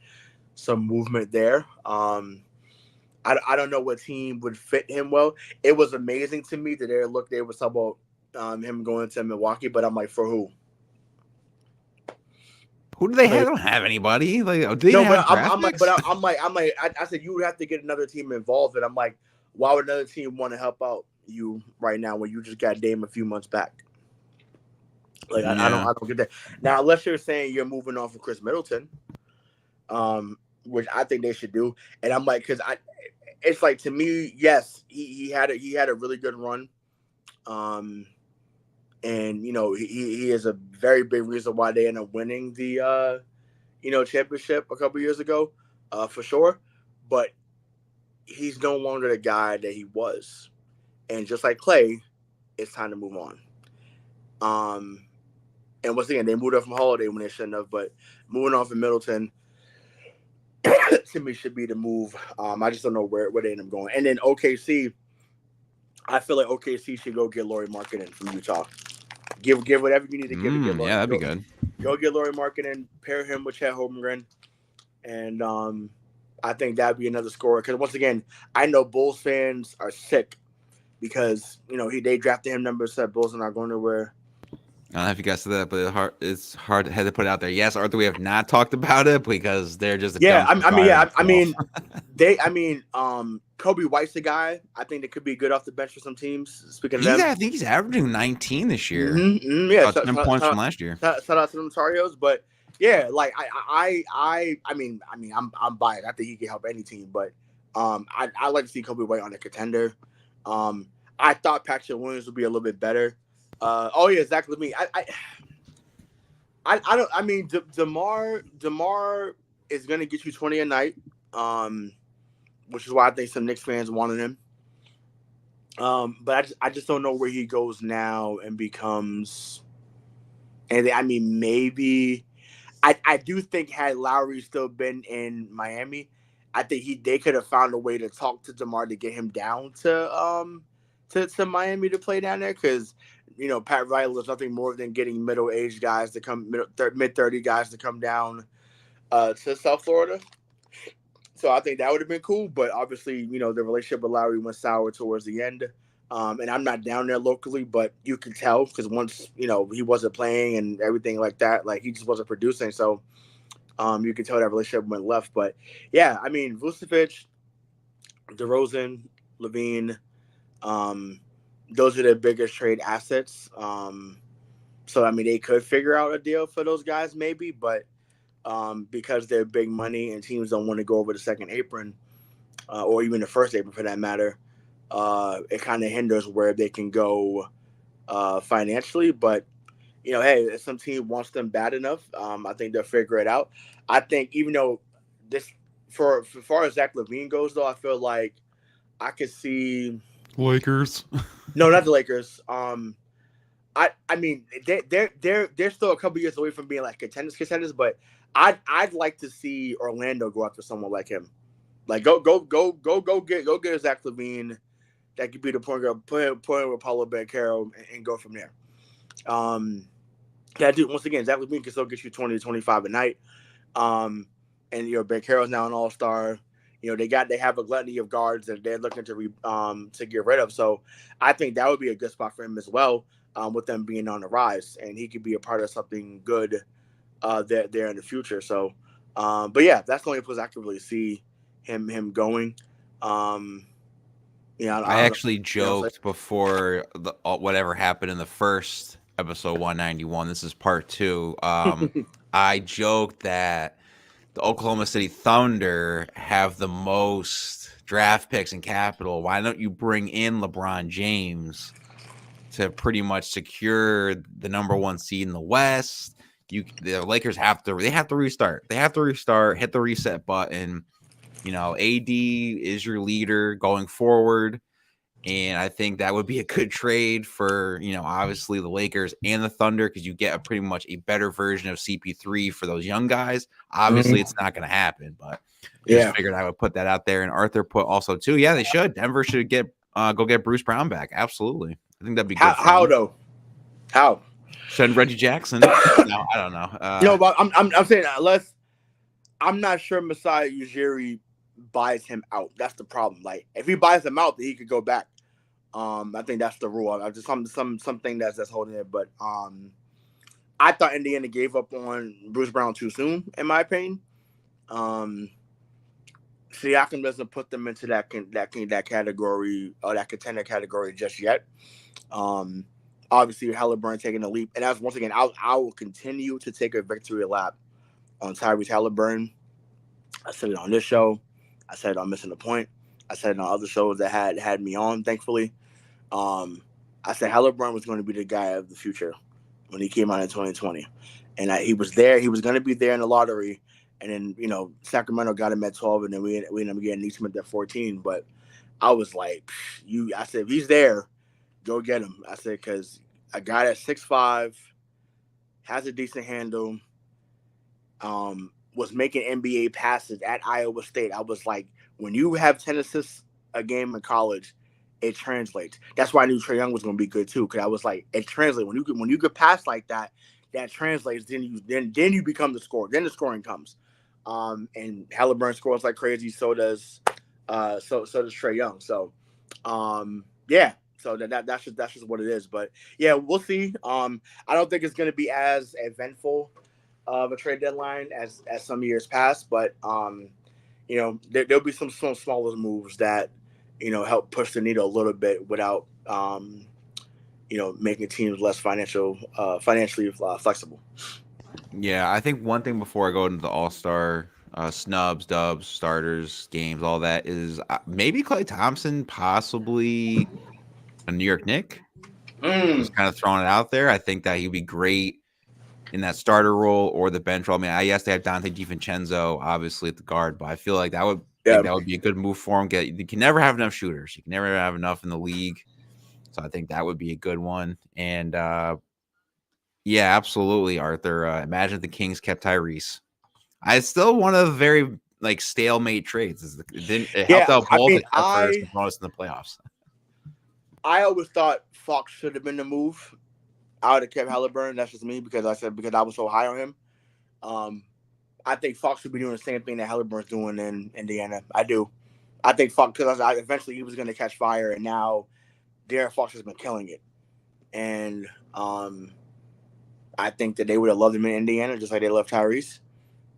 some movement there. I don't know what team would fit him well. It was amazing to me that they were talking about him going to Milwaukee, but I'm like, for who?
Who do they have? They don't have anybody. Like, do they
no,
have
but
draft
I'm like,
picks?
I said you would have to get another team involved, and I'm like, why would another team want to help out you right now when you just got Dame a few months back? Like, I don't get that. Now, unless you're saying you're moving on from Chris Middleton, which I think they should do, and I'm like, because it's like, to me, yes, he had a really good run, and he is a very big reason why they ended up winning the championship a couple years ago, for sure. But he's no longer the guy that he was, and just like Clay, it's time to move on. And once again, they moved up from Holiday when they shouldn't have, but moving on from Middleton to me should be the move. I just don't know where they end up going. And then OKC, I feel like OKC should go get Lauri Markkanen from Utah. Give whatever you need to give to get Lauri.
Yeah, that'd be good.
Go get Lauri Markkanen, pair him with Chet Holmgren, and I think that'd be another scorer. Because once again, I know Bulls fans are sick because they drafted him number 7. Bulls are not going nowhere.
I don't know if you guys said that, but it's hard to put it out there. Yes, Arthur, we have not talked about it because they're just
Kobe White's the guy. I think that could be good off the bench for some teams. Speaking of them,
I think he's averaging 19 this year.
Yeah,
10 points from last year.
Shout out to them Tarios, but yeah, like I'm biased. I think he can help any team, but I like to see Kobe White on a contender. I thought Patrick Williams would be a little bit better. Zach LaVine. DeMar is gonna get you 20 a night, which is why I think some Knicks fans wanted him. But I just don't know where he goes now and becomes. And maybe I do think had Lowry still been in Miami, I think they could have found a way to talk to DeMar to get him down to Miami to play down there, because Pat Riley is nothing more than getting middle-aged guys to come, mid-30 guys to come down to South Florida. So I think that would have been cool, but obviously, the relationship with Lowry went sour towards the end. And I'm not down there locally, but you can tell because once, he wasn't playing and everything like that, like he just wasn't producing. So you can tell that relationship went left. But yeah, Vucevic, DeRozan, LaVine, those are their biggest trade assets. So, they could figure out a deal for those guys maybe, but because they're big money and teams don't want to go over the second apron or even the first apron for that matter, it kind of hinders where they can go financially. But, hey, if some team wants them bad enough, I think they'll figure it out. I think even though for far as Zach LaVine goes, though, I feel like I could see
Lakers.
No, not the Lakers. They're still a couple years away from being like contenders, but I'd like to see Orlando go after someone like him. Like go get a Zach LaVine that could be the point guard, put him with Paulo Banchero and go from there. That dude, once again, Zach LaVine can still get you 20 to 25 a night. And Banchero's now an all-star. They have a gluttony of guards that they're looking to get rid of. So I think that would be a good spot for him as well, with them being on the rise, and he could be a part of something good there in the future. So, but yeah, that's the only place I could really see him going. I
actually joked before whatever happened in the first episode 191. This is part 2. I joked that the Oklahoma City Thunder have the most draft picks and capital. Why don't you bring in LeBron James to pretty much secure the number 1 seed in the West? The Lakers have to restart. They have to restart, hit the reset button. AD is your leader going forward. And I think that would be a good trade for, obviously the Lakers and the Thunder, because you get pretty much a better version of CP3 for those young guys. Obviously, It's not going to happen, but just figured I would put that out there. And Arthur put also too. Yeah, they should. Denver should go get Bruce Brown back. Absolutely, I think that'd be good.
How though? How?
Send Reggie Jackson? No, I don't know.
No, but I'm saying unless I'm not sure Masai Ujiri buys him out. That's the problem. Like if he buys him out, then he could go back. I think that's the rule. I just something that's holding it. But I thought Indiana gave up on Bruce Brown too soon, in my opinion. Siakam doesn't put them into that category or that contender category just yet. Obviously, Halliburton taking a leap, and that's once again, I will continue to take a victory lap on Tyrese Halliburton. I said it on this show. I said it on Missing the Point. I said it on other shows that had me on. Thankfully, I said Halliburton was going to be the guy of the future when he came out in 2020, and he was there. He was going to be there in the lottery, and then Sacramento got him at 12, and then we ended up getting Neesmith at 14. But I was like, I said, if he's there, go get him. I said, because a guy that's 6'5", has a decent handle, was making NBA passes at Iowa State. I was like, when you have 10 assists a game in college, it translates. That's why I knew Trae was going to be good too, because I was like, it translates. When you could pass like that, that translates. Then you become the scorer. Then the scoring comes. And Halliburton scores like crazy. So does Trae Young. So, yeah. So that's just what it is. But yeah, we'll see. I don't think it's going to be as eventful of a trade deadline as some years past, but there'll be some smaller moves that help push the needle a little bit without making teams less financially flexible.
Yeah, I think one thing before I go into the All-Star snubs, dubs, starters, games, all that is maybe Klay Thompson, possibly a New York Knick. Just kind of throwing it out there. I think that he'd be great in that starter role or the bench role. I mean, yes, they have Dante DiVincenzo, obviously, at the guard, but I feel like that would be a good move for him. You can never have enough shooters. You can never have enough in the league. So I think that would be a good one. And yeah, absolutely, Arthur. Imagine if the Kings kept Tyrese. It's still one of the very stalemate trades. It helped out both except for some bonus in the playoffs.
I always thought Fox should have been the move. I would have kept Halliburton. That's just me because I was so high on him. I think Fox should be doing the same thing that Halliburton's doing in Indiana. I do. I think Fox, because eventually he was going to catch fire, and now De'Aaron Fox has been killing it. And I think that they would have loved him in Indiana just like they loved Tyrese.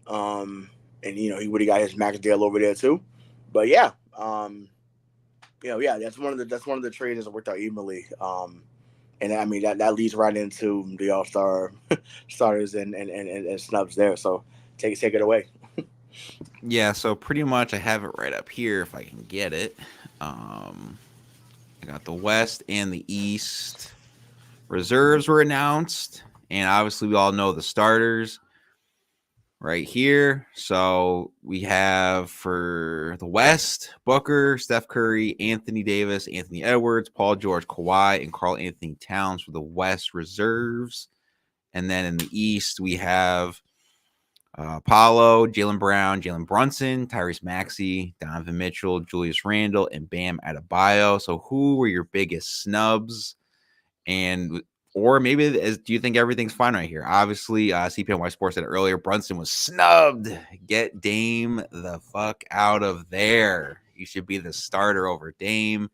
And he would have got his max deal over there too. But yeah, that's one of the trades that worked out evenly. And I mean that leads right into the All-Star starters and snubs there. So take it away.
Yeah, so pretty much I have it right up here if I can get it. I got the West and the East. Reserves were announced, and obviously we all know the starters right here. So we have for the West, Booker, Steph Curry, Anthony Davis, Anthony Edwards, Paul George, Kawhi, and Karl Anthony Towns for the West reserves. And then in the East, we have Paulo, Jaylen Brown, Jalen Brunson, Tyrese Maxey, Donovan Mitchell, Julius Randle, and Bam Adebayo. So who were your biggest snubs? Or maybe do you think everything's fine right here? Obviously, CPNY Sports said earlier, Brunson was snubbed. Get Dame the fuck out of there. You should be the starter over Dame.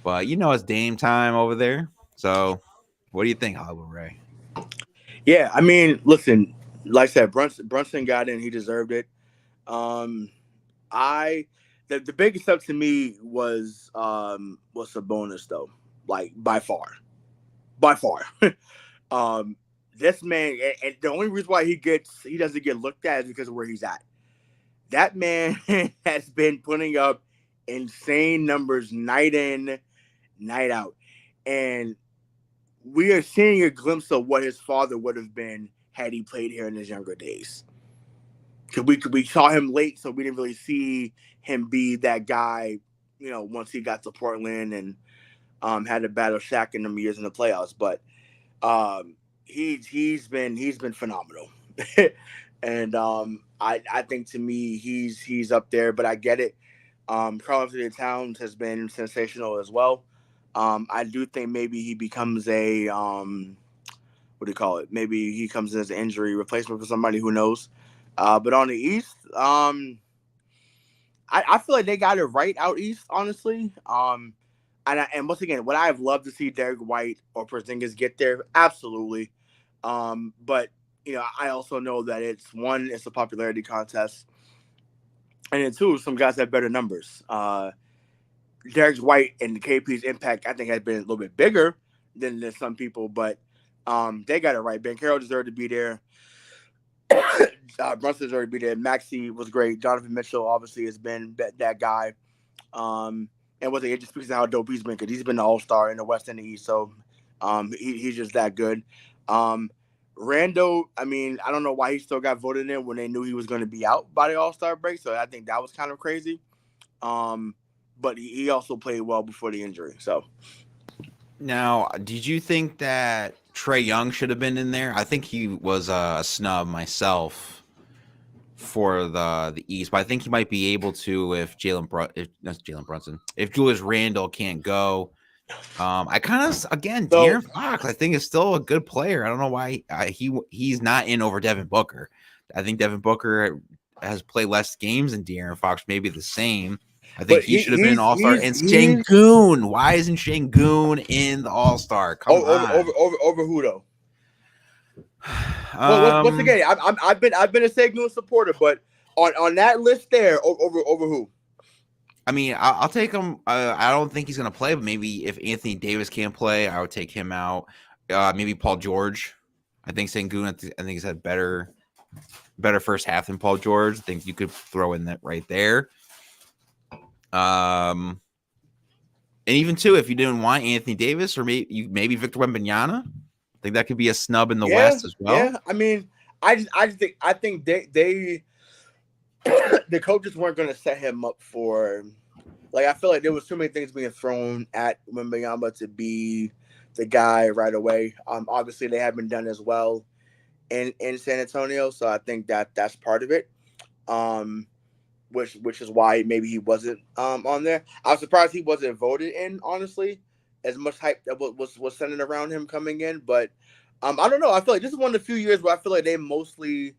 But it's Dame time over there. So what do you think, Hollywood Ray?
Yeah, I mean, listen, like I said, Brunson got in. He deserved it. The biggest step to me was Sabonis, though, like by far. This man, and the only reason why he doesn't get looked at is because of where he's at. That man has been putting up insane numbers night in, night out, and we are seeing a glimpse of what his father would have been had he played here in his younger days. Because we saw him late, so we didn't really see him be that guy. Once he got to Portland and had to battle Shaq in them years in the playoffs, but he's been phenomenal, and I think to me he's up there. But I get it. Karl Anthony Towns has been sensational as well. I do think maybe he becomes a what do you call it? Maybe he comes in as an injury replacement for somebody, who knows. But on the East, I feel like they got it right out East, honestly. And once again, would I have loved to see Derek White or Porzingis get there? Absolutely. But I also know that it's a popularity contest, and then two, some guys have better numbers. Derek White and KP's impact, I think, has been a little bit bigger than some people, but they got it right. Ben Carroll deserved to be there. Brunson deserved to be there. Maxey was great. Donovan Mitchell obviously has been that guy. And it just speaks to how dope he's been, because he's been an all-star in the West and the East. So he's just that good. Randall, I mean, I don't know why he still got voted in when they knew he was going to be out by the All-Star break. So I think that was kind of crazy. But he also played well before the injury. So
now, did you think that Trae Young should have been in there? I think he was a snub myself for the East, but I think he might be able to if if Julius Randle can't go. I kind of De'Aaron Fox, I think, is still a good player. I don't know why he's not in over Devin Booker. I think Devin Booker has played less games than De'Aaron Fox, maybe the same. I think he should have been an All-Star. And Şengün, why isn't Şengün in the All-Star? Come on.
Over who though? Well, once again, I've been a Şengün supporter, but on that list there, over who?
I mean, I'll take him. I don't think he's going to play, but maybe if Anthony Davis can't play, I would take him out. Maybe Paul George. I think Şengün, I think he's had better first half than Paul George. I think you could throw in that right there. And even too, if you didn't want Anthony Davis or maybe Victor Wembanyama, I think that could be a snub in the West as well.
Yeah, I mean, I think they the coaches weren't going to set him up for, like, I feel like there was too many things being thrown at Wembanyama to be the guy right away. Obviously they haven't done as well in San Antonio, so I think that's part of it. Which is why maybe he wasn't on there. I was surprised he wasn't voted in, honestly, as much hype that was centered around him coming in. But I don't know. I feel like this is one of the few years where I feel like they mostly,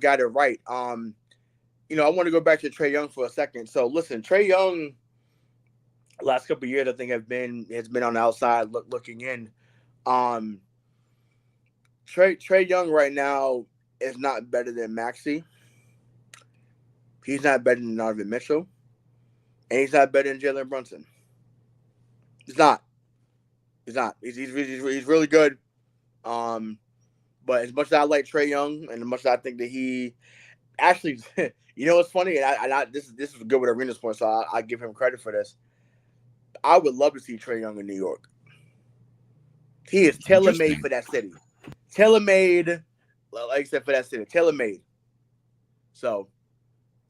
got it right. I want to go back to Trae Young for a second. So listen, Trae Young, last couple of years, I think has been on the outside looking in. Trae Young right now is not better than Maxey. He's not better than Donovan Mitchell, and he's not better than Jalen Brunson. He's not. He's really good. But as much as I like Trae Young, and as much as I think that he actually, what's funny, and this is good with Arena's point, so I give him credit for this. I would love to see Trae Young in New York. He is tailor-made for that city. Tailor-made, like I said, for that city. Tailor-made. So.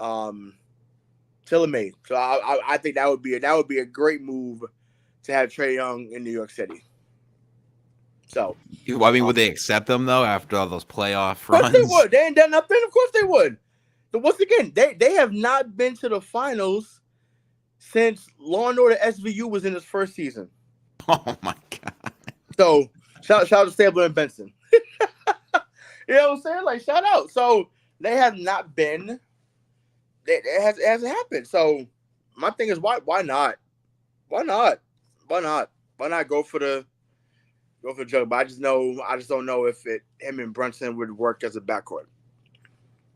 Tailor-made. So I think that would be a great move to have Trae Young in New York City. So
I mean, would they accept them though after all those playoff runs?
Of course they would. They ain't done nothing. Of course they would. But once again, they have not been to the finals since Law and Order SVU was in its first season.
Oh my god!
So shout out to Stabler and Benson. You know what I'm saying? Like, shout out. So they have not been. It hasn't happened. So my thing is, why not? Why not go for the jug? But I just don't know if him and Brunson would work as a backcourt.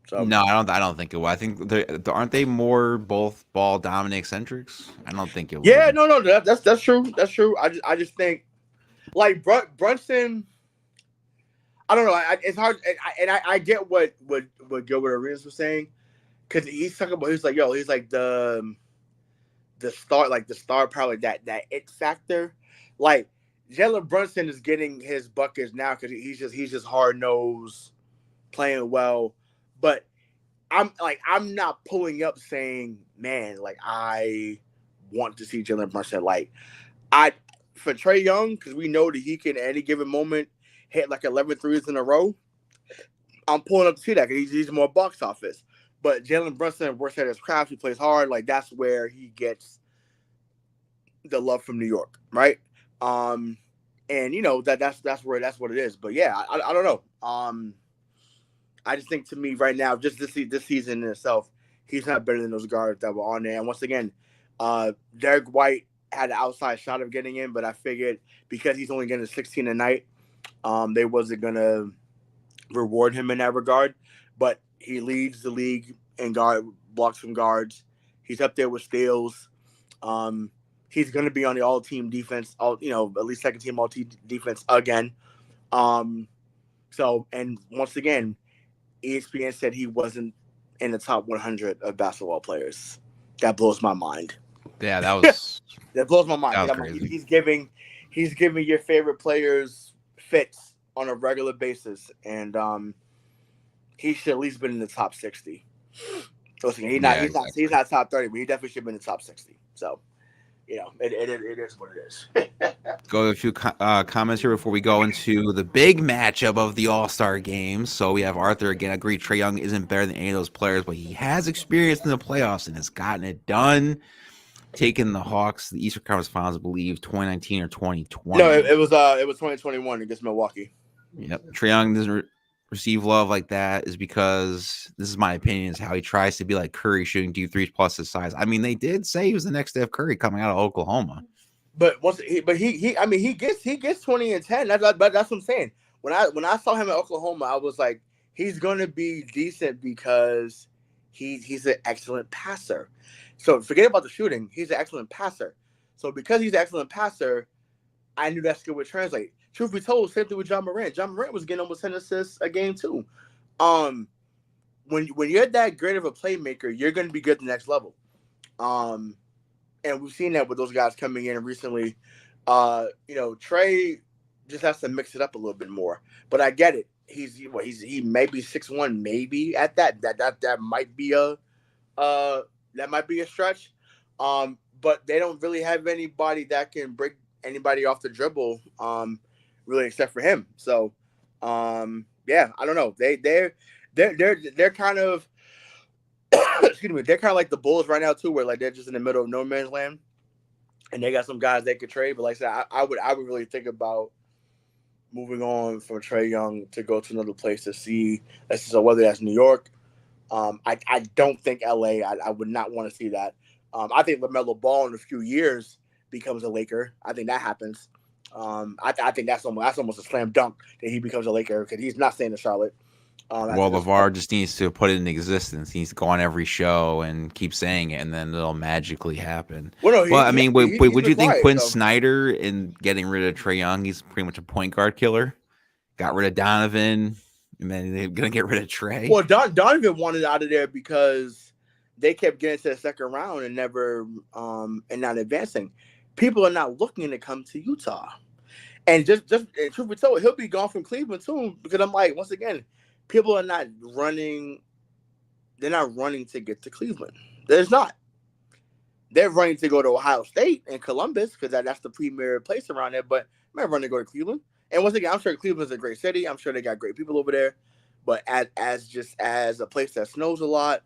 So
no, I don't think it will. I think aren't they more both ball dominant eccentrics? I don't think it will.
Yeah, no, that's true. That's true. I just think like Brunson. I don't know. It's hard, and I get what Gilbert Arenas was saying, because he's talking about, he's like the star power, that it factor. Like Jalen Brunson is getting his buckets now because he's just hard nosed, playing well. But I'm not pulling up saying, man, like I want to see Jalen Brunson. Like for Trae Young, because we know that he can at any given moment hit like 11 threes in a row. I'm pulling up to see that because he's more box office. But Jalen Brunson works at his craft. He plays hard. Like that's where he gets the love from New York, right? And that's what it is. But yeah, I don't know. I just think, to me right now, just this season in itself, he's not better than those guards that were on there. And once again, Derek White had an outside shot of getting in, but I figured because he's only getting 16 a night, They wasn't gonna reward him in that regard, but he leads the league in blocks from guards. He's up there with steals. He's going to be on the all-team defense, at least second-team all-team defense again. So, and once again, ESPN said he wasn't in the top 100 of basketball players. That blows my mind.
Yeah, that
blows my mind.
That was
I'm
crazy.
Like, he's giving your favorite players fits on a regular basis, and he should at least been in the top 60. Listen, he's not top 30, but he definitely should have been in the top 60. So, it is what it is.
Go to a few comments here before we go into the big matchup of the All-Star games. So we have Arthur again. Agree, Trae Young isn't better than any of those players, but he has experience in the playoffs and has gotten it done. Taking the Hawks, the Eastern Conference Finals, I believe, 2019 or 2020.
No, it was 2021 against Milwaukee.
Yep, Trae Young doesn't receive love like that is because this is my opinion is how he tries to be like Curry shooting deep threes plus his size. I mean, they did say he was the next Steph Curry coming out of Oklahoma.
But he gets 20 and 10. That's what I'm saying. When I saw him in Oklahoma, I was like, he's gonna be decent because he's an excellent passer. So forget about the shooting. He's an excellent passer. So because he's an excellent passer, I knew that skill would translate. Truth be told, same thing with John Morant. John Morant was getting almost 10 assists a game too. When you're that great of a playmaker, you're going to be good at the next level. And we've seen that with those guys coming in recently. Trae just has to mix it up a little bit more. But I get it. He may be 6'1", maybe at that. That might be a stretch. But they don't really have anybody that can break anybody off the dribble. Really, except for him. So, I don't know. They're kind of excuse me. They're kind of like the Bulls right now too, where like they're just in the middle of no man's land, and they got some guys they could trade. But like I said, I would really think about moving on from Trae Young to go to another place to see. So whether that's New York, I don't think LA. I would not want to see that. I think LaMelo Ball in a few years becomes a Laker. I think that happens. I think that's almost a slam dunk that he becomes a Laker because he's not staying in Charlotte.
Well, LeVar just needs to put it in existence. He needs to go on every show and keep saying it, and then it'll magically happen. Well, no, would you think Quinn Snyder in getting rid of Trae Young, he's pretty much a point guard killer? Got rid of Donovan, and then they're going to get rid of Trae?
Well, Donovan wanted out of there because they kept getting to the second round and never and not advancing. People are not looking to come to Utah. And just and truth be told, he'll be gone from Cleveland too. Because I'm like, once again, people are not running. They're not running to get to Cleveland. There's not. They're running to go to Ohio State and Columbus because that's the premier place around there. But I'm not running to go to Cleveland. And once again, I'm sure Cleveland's a great city. I'm sure they got great people over there. But as a place that snows a lot,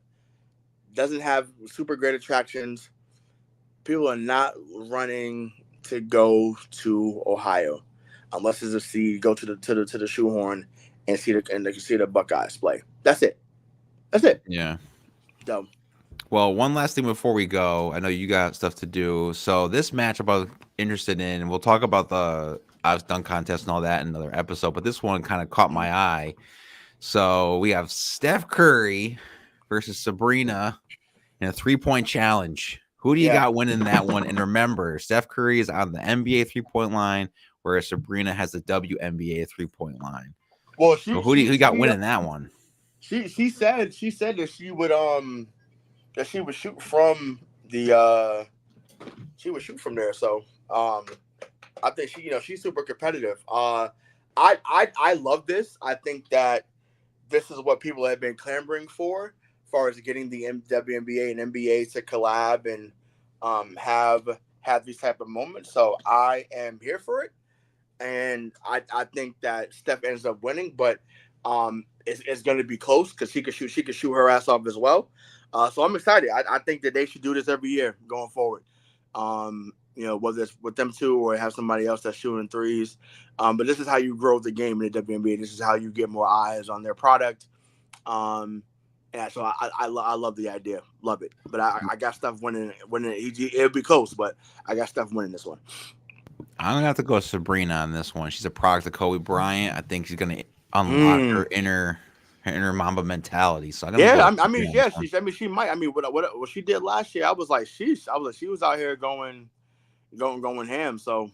doesn't have super great attractions, people are not running to go to Ohio. Unless it's go to the shoehorn and see the Buckeyes play. That's it.
Yeah.
So,
well, one last thing before we go. I know you got stuff to do. So this matchup I was interested in, and we'll talk about the dunk contest and all that in another episode. But this one kind of caught my eye. So we have Steph Curry versus Sabrina in a 3-point challenge. Who do you got winning that one? And remember, Steph Curry is on the NBA 3-point line, whereas Sabrina has the WNBA 3-point line.
Well,
who do you got winning that one?
She said that she would shoot from the she would shoot from there. So I think she's super competitive. I love this. I think that this is what people have been clamoring for, as far as getting the WNBA and NBA to collab and have these type of moments. So I am here for it. And I think that Steph ends up winning, but it's going to be close because she could shoot her ass off as well. So I'm excited. I think that they should do this every year going forward. Whether it's with them two or have somebody else that's shooting threes. But this is how you grow the game in the WNBA. This is how you get more eyes on their product. And so I love the idea. Love it. But I got Steph winning. It'll be close, but I got Steph winning this one.
I'm gonna have to go with Sabrina on this one. She's a product of Kobe Bryant. I think she's gonna unlock
Mm.
her inner Mamba mentality. So I'm gonna
Yeah,
go with
I mean,
Sabrina on
yeah,
this one.
she might. I mean, what she did last year, I was like, sheesh. I was like, she was out here going ham. So,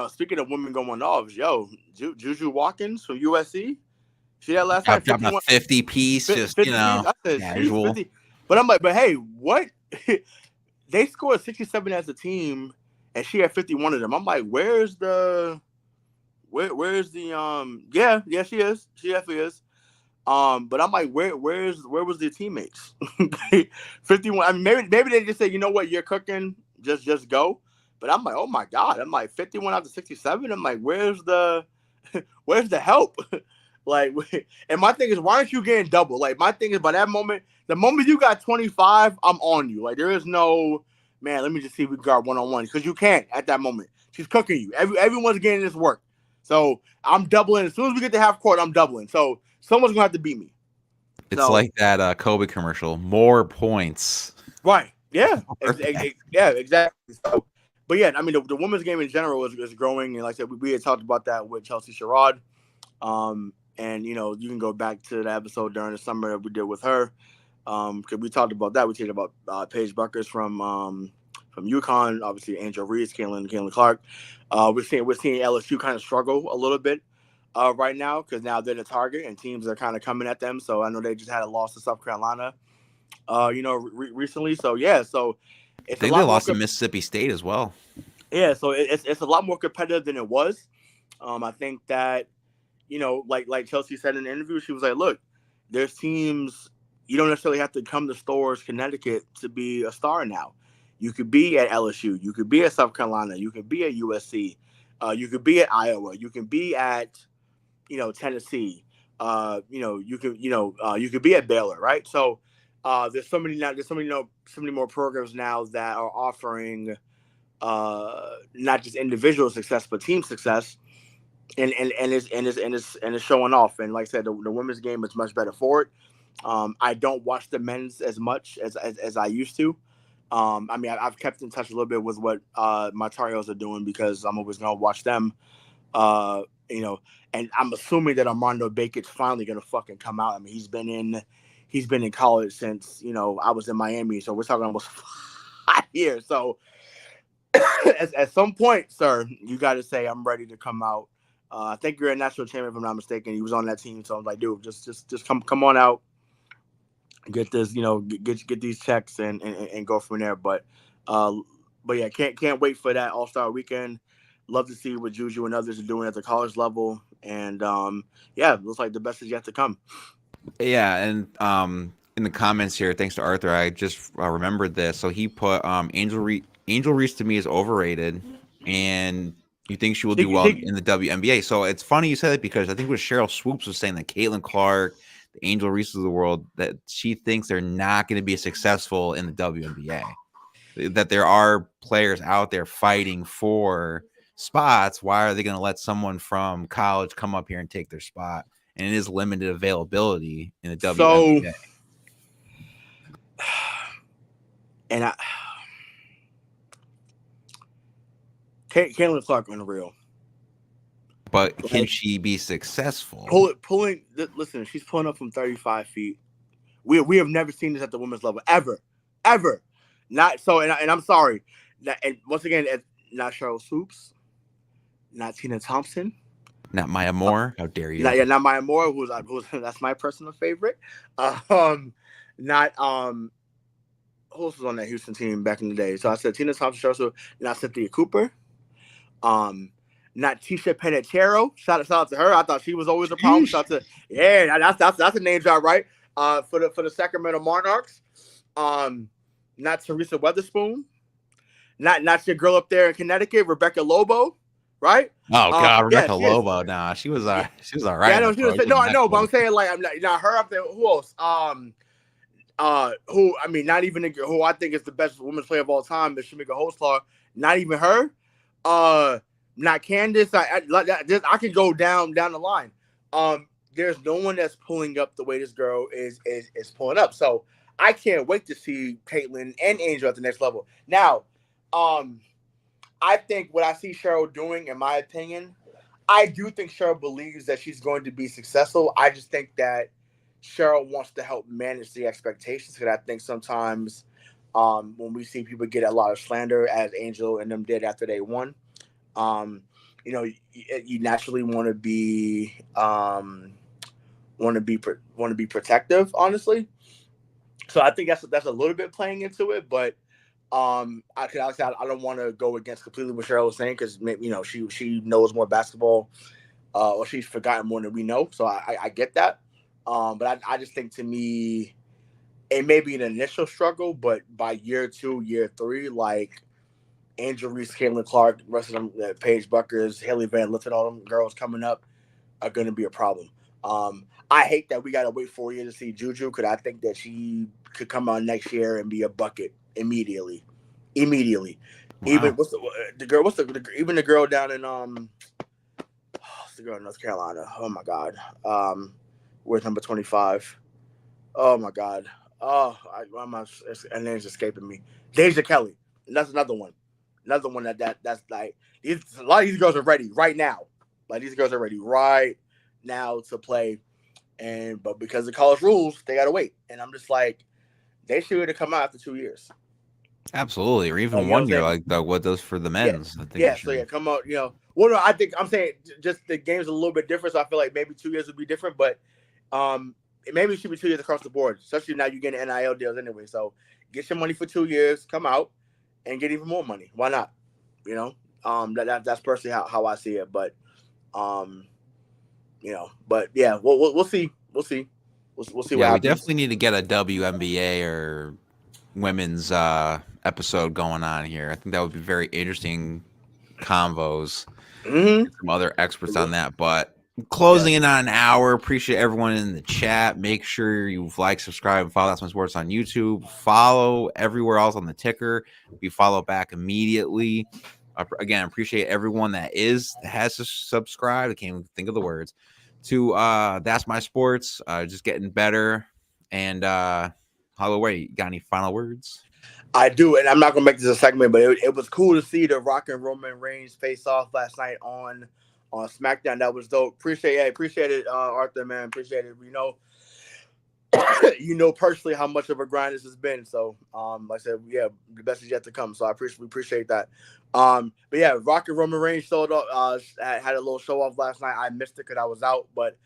speaking of women going off, yo, Juju Watkins from USC, see that last night,
Dropping a
51,
50 piece, just
50 piece. I said, she's
casual.
50. But I'm like, but hey, what? They scored 67 as a team, and she had 51 of them. I'm like, where's the yeah, she is. She definitely is. But I'm like, where was their teammates? 51. I mean, maybe they just say, you know what, you're cooking, just go. But I'm like, oh my god, I'm like 51 out of 67. I'm like, where's the help? Like, and my thing is, why aren't you getting double? Like, my thing is, by that moment, the moment you got 25, I'm on you. Like, there is no, man, let me just see if we guard one-on-one, because you can't at that moment. She's cooking you. Everyone's getting this work. So I'm doubling. As soon as we get to half court, I'm doubling. So someone's going to have to beat me.
It's like that Kobe commercial. More points.
Right. Yeah.
More
Yeah, exactly. So, but yeah, I mean, the women's game in general is growing. And like I said, we had talked about that with Chelsea Sherrod. And, you can go back to the episode during the summer that we did with her. Because we talked about that. We talked about Paige Buckers from UConn, obviously Angelreese, Caitlin Clark. We're seeing LSU kind of struggle a little bit right now, because now they're the target and teams are kind of coming at them. So I know they just had a loss to South Carolina, recently. So yeah, so it's
I think they lost to Mississippi State as well.
Yeah, so it's a lot more competitive than it was. I think that, like Chelsea said in the interview, she was like, look, there's teams, you don't necessarily have to come to Storrs, Connecticut to be a star now. You could be at LSU, you could be at South Carolina, you could be at USC, you could be at Iowa, you can be at, Tennessee, you could be at Baylor, right? So there's so many more programs now that are offering not just individual success but team success, and it's showing off. And like I said, the women's game is much better for it. I don't watch the men's as much as I used to. I mean, I've kept in touch a little bit with what my Tar Heels are doing, because I'm always gonna watch them. Uh, and I'm assuming that Armando Bacon's finally gonna fucking come out. I mean, he's been in college since I was in Miami, so we're talking almost 5 years. So at some point, sir, you got to say, I'm ready to come out. I think you're a national champion, if I'm not mistaken. He was on that team, so I was like, dude, just come on out, get this, get these checks and go from there. But yeah, can't wait for that All-Star weekend. Love to see what Juju and others are doing at the college level, and yeah, looks like the best is yet to come.
Yeah, and in the comments here, thanks to Arthur, I just remembered this. So he put Angel Reese to me is overrated, and you think she will do well in the WNBA. So it's funny you said it, because I think it was Cheryl Swoops was saying that Caitlin Clark, the Angel Reese of the world, that she thinks they're not going to be successful in the WNBA. That there are players out there fighting for spots. Why are they going to let someone from college come up here and take their spot? And it is limited availability in the WNBA.
And Caitlin Clark unreal.
But can she be successful?
Listen, she's pulling up from 35 feet. We have never seen this at the women's level ever. Not so, and I'm sorry. And once again, not Cheryl Swoops, not Tina Thompson,
not Maya Moore. How dare you?
Not Maya Moore, who's that's my personal favorite. Not who else was on that Houston team back in the day? So I said Tina Thompson, Cheryl Swoops, not Cynthia Cooper. Not Tisha Penachero. Shout out to her. I thought she was always a problem. Shout out to that's a name drop, right? For the Sacramento Monarchs. Not Teresa Weatherspoon. Not your girl up there in Connecticut, Rebecca Lobo, right?
Oh God, Rebecca Lobo. Nah, she was all right.
Yeah, I know. I know, but I'm saying, like, I'm not her up there. Who else? Who I mean, not even who I think is the best women's player of all time, is Shamika Holzclaw. Not even her. Not Candace. I can go down the line. There's no one that's pulling up the way this girl is pulling up. So I can't wait to see Caitlin and Angel at the next level. Now, I think what I see Cheryl doing, in my opinion, I do think Cheryl believes that she's going to be successful. I just think that Cheryl wants to help manage the expectations, because I think sometimes when we see people get a lot of slander, as Angel and them did after they won, um, you naturally want to be protective, honestly. So I think that's a little bit playing into it, but I don't want to go against completely what Cheryl was saying, because she knows more basketball, or she's forgotten more than we know. So I get that, but I just think, to me, it may be an initial struggle, but by year 2, year 3, like angelreese, Caitlin Clark, the rest of them, Paige Buckers, Haley Van Lifton, all them girls coming up are going to be a problem. I hate that we got to wait 4 years to see Juju, because I think that she could come out next year and be a bucket immediately. Even
Wow.
what's the girl? Even the girl down in what's the girl in North Carolina? Oh my God. Where's number 25? Oh my God. Her name's escaping me. Deja Kelly. And that's another one. Another one that's like, a lot of these girls are ready right now. Like, these girls are ready right now to play, but because of college rules, they gotta wait. And I'm just like, they should have come out after 2 years.
Absolutely, or even
You know what
1
I'm
year,
saying?
like what does for the
Yeah.
men's. I think
Yeah.
it
So
should.
yeah, come out. Well, no, I think I'm saying just the game's a little bit different. So I feel like maybe 2 years would be different, but maybe it should be 2 years across the board. Especially now you're getting NIL deals anyway. So get your money for 2 years, come out, and get even more money. Why not? That's personally how I see it. But um, but yeah, we'll see. We'll see. We'll see what
Yeah, we
happens.
definitely need to get a WNBA or women's episode going on here. I think that would be very interesting convos.
Mm-hmm.
Get some other experts on that. But closing
Yes.
in on an hour. Appreciate everyone in the chat. Make sure you like, subscribe, and follow That's My Sports on YouTube. Follow everywhere else on the ticker. We follow back immediately. Again, appreciate everyone that has subscribed. I can't even think of the words. To That's My Sports. Just getting better. And Hollow, wait, got any final words?
I do, and I'm not gonna make this a segment, but it was cool to see the Rock and Roman Reigns face off last night on SmackDown. That was dope. Appreciate it, Arthur, man. Appreciate it. Personally how much of a grind this has been. So, like I said, yeah, the best is yet to come. So we appreciate that. But yeah, Rock and Roman Reigns showed up. Had a little show off last night. I missed it because I was out, but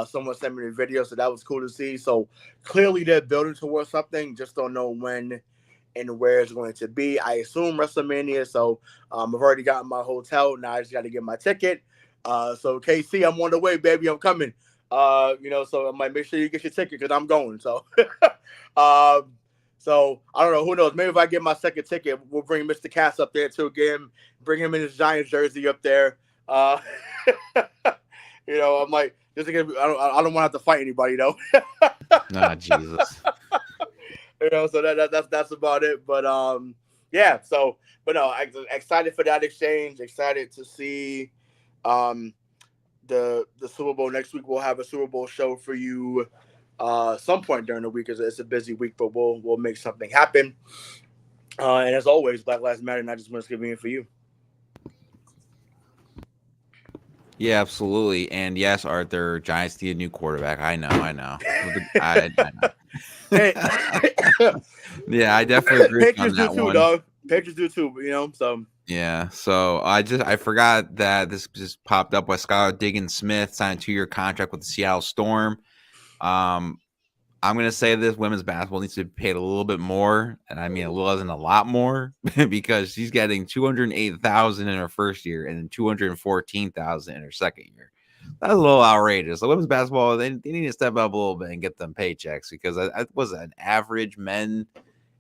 someone sent me the video, so that was cool to see. So clearly they're building towards something. Just don't know when and where it's going to be. I assume WrestleMania. So I've already gotten my hotel. Now I just got to get my ticket. So KC, I'm on the way, baby. I'm coming. So I might make sure you get your ticket because I'm going. So, so I don't know. Who knows? Maybe if I get my second ticket, we'll bring Mr. Cass up there too. Bring him in his Giants jersey up there. I'm like, this is gonna be, I don't want to have to fight anybody though.
Ah, Jesus.
So that's about it. But yeah. So, but no, excited for that exchange. Excited to see the Super Bowl next week. We'll have a Super Bowl show for you some point during the week. It's a busy week, but we'll make something happen. And as always, Black Lives Matter, not just what's convenient for you.
Yeah, absolutely. And yes, Arthur, Giants need a new quarterback. I know. I know. Yeah, I definitely agree
Patriots
on that
do too,
one.
dog. Patriots do too, so.
Yeah, so I forgot that this just popped up with Skylar Diggins Smith signed a 2-year contract with the Seattle Storm. I'm going to say this: women's basketball needs to be paid a little bit more, and I mean a little isn't a lot more, because she's getting $208,000 in her first year and then $214,000 in her second year. That's a little outrageous. So women's basketball, they need to step up a little bit and get them paychecks, because I was an average men,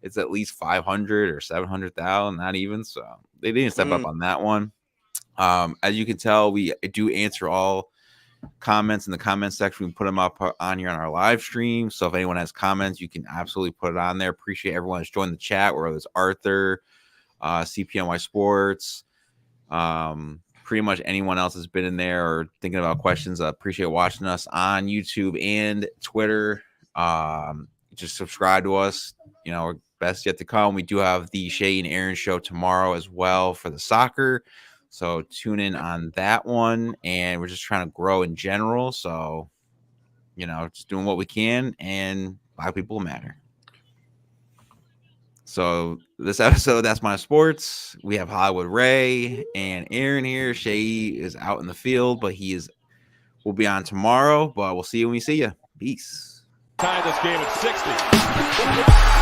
it's at least 500 or 700,000, not even. So they need to step up on that one. As you can tell, we do answer all comments in the comment section. We put them up on here on our live stream. So if anyone has comments, you can absolutely put it on there. Appreciate everyone that's joined the chat, whether it's Arthur, CPNY Sports, pretty much anyone else has been in there or thinking about questions. I appreciate watching us on YouTube and Twitter. Just subscribe to us. We're best yet to come. We do have the Shay and Aaron show tomorrow as well for the soccer. So tune in on that one. And we're just trying to grow in general. So, just doing what we can, and Black people matter. So this episode, That's My Sports. We have Hollywood Ray and Aaron here. Shay is out in the field, but will be on tomorrow. But we'll see you when we see you. Peace.
Tie this game at 60.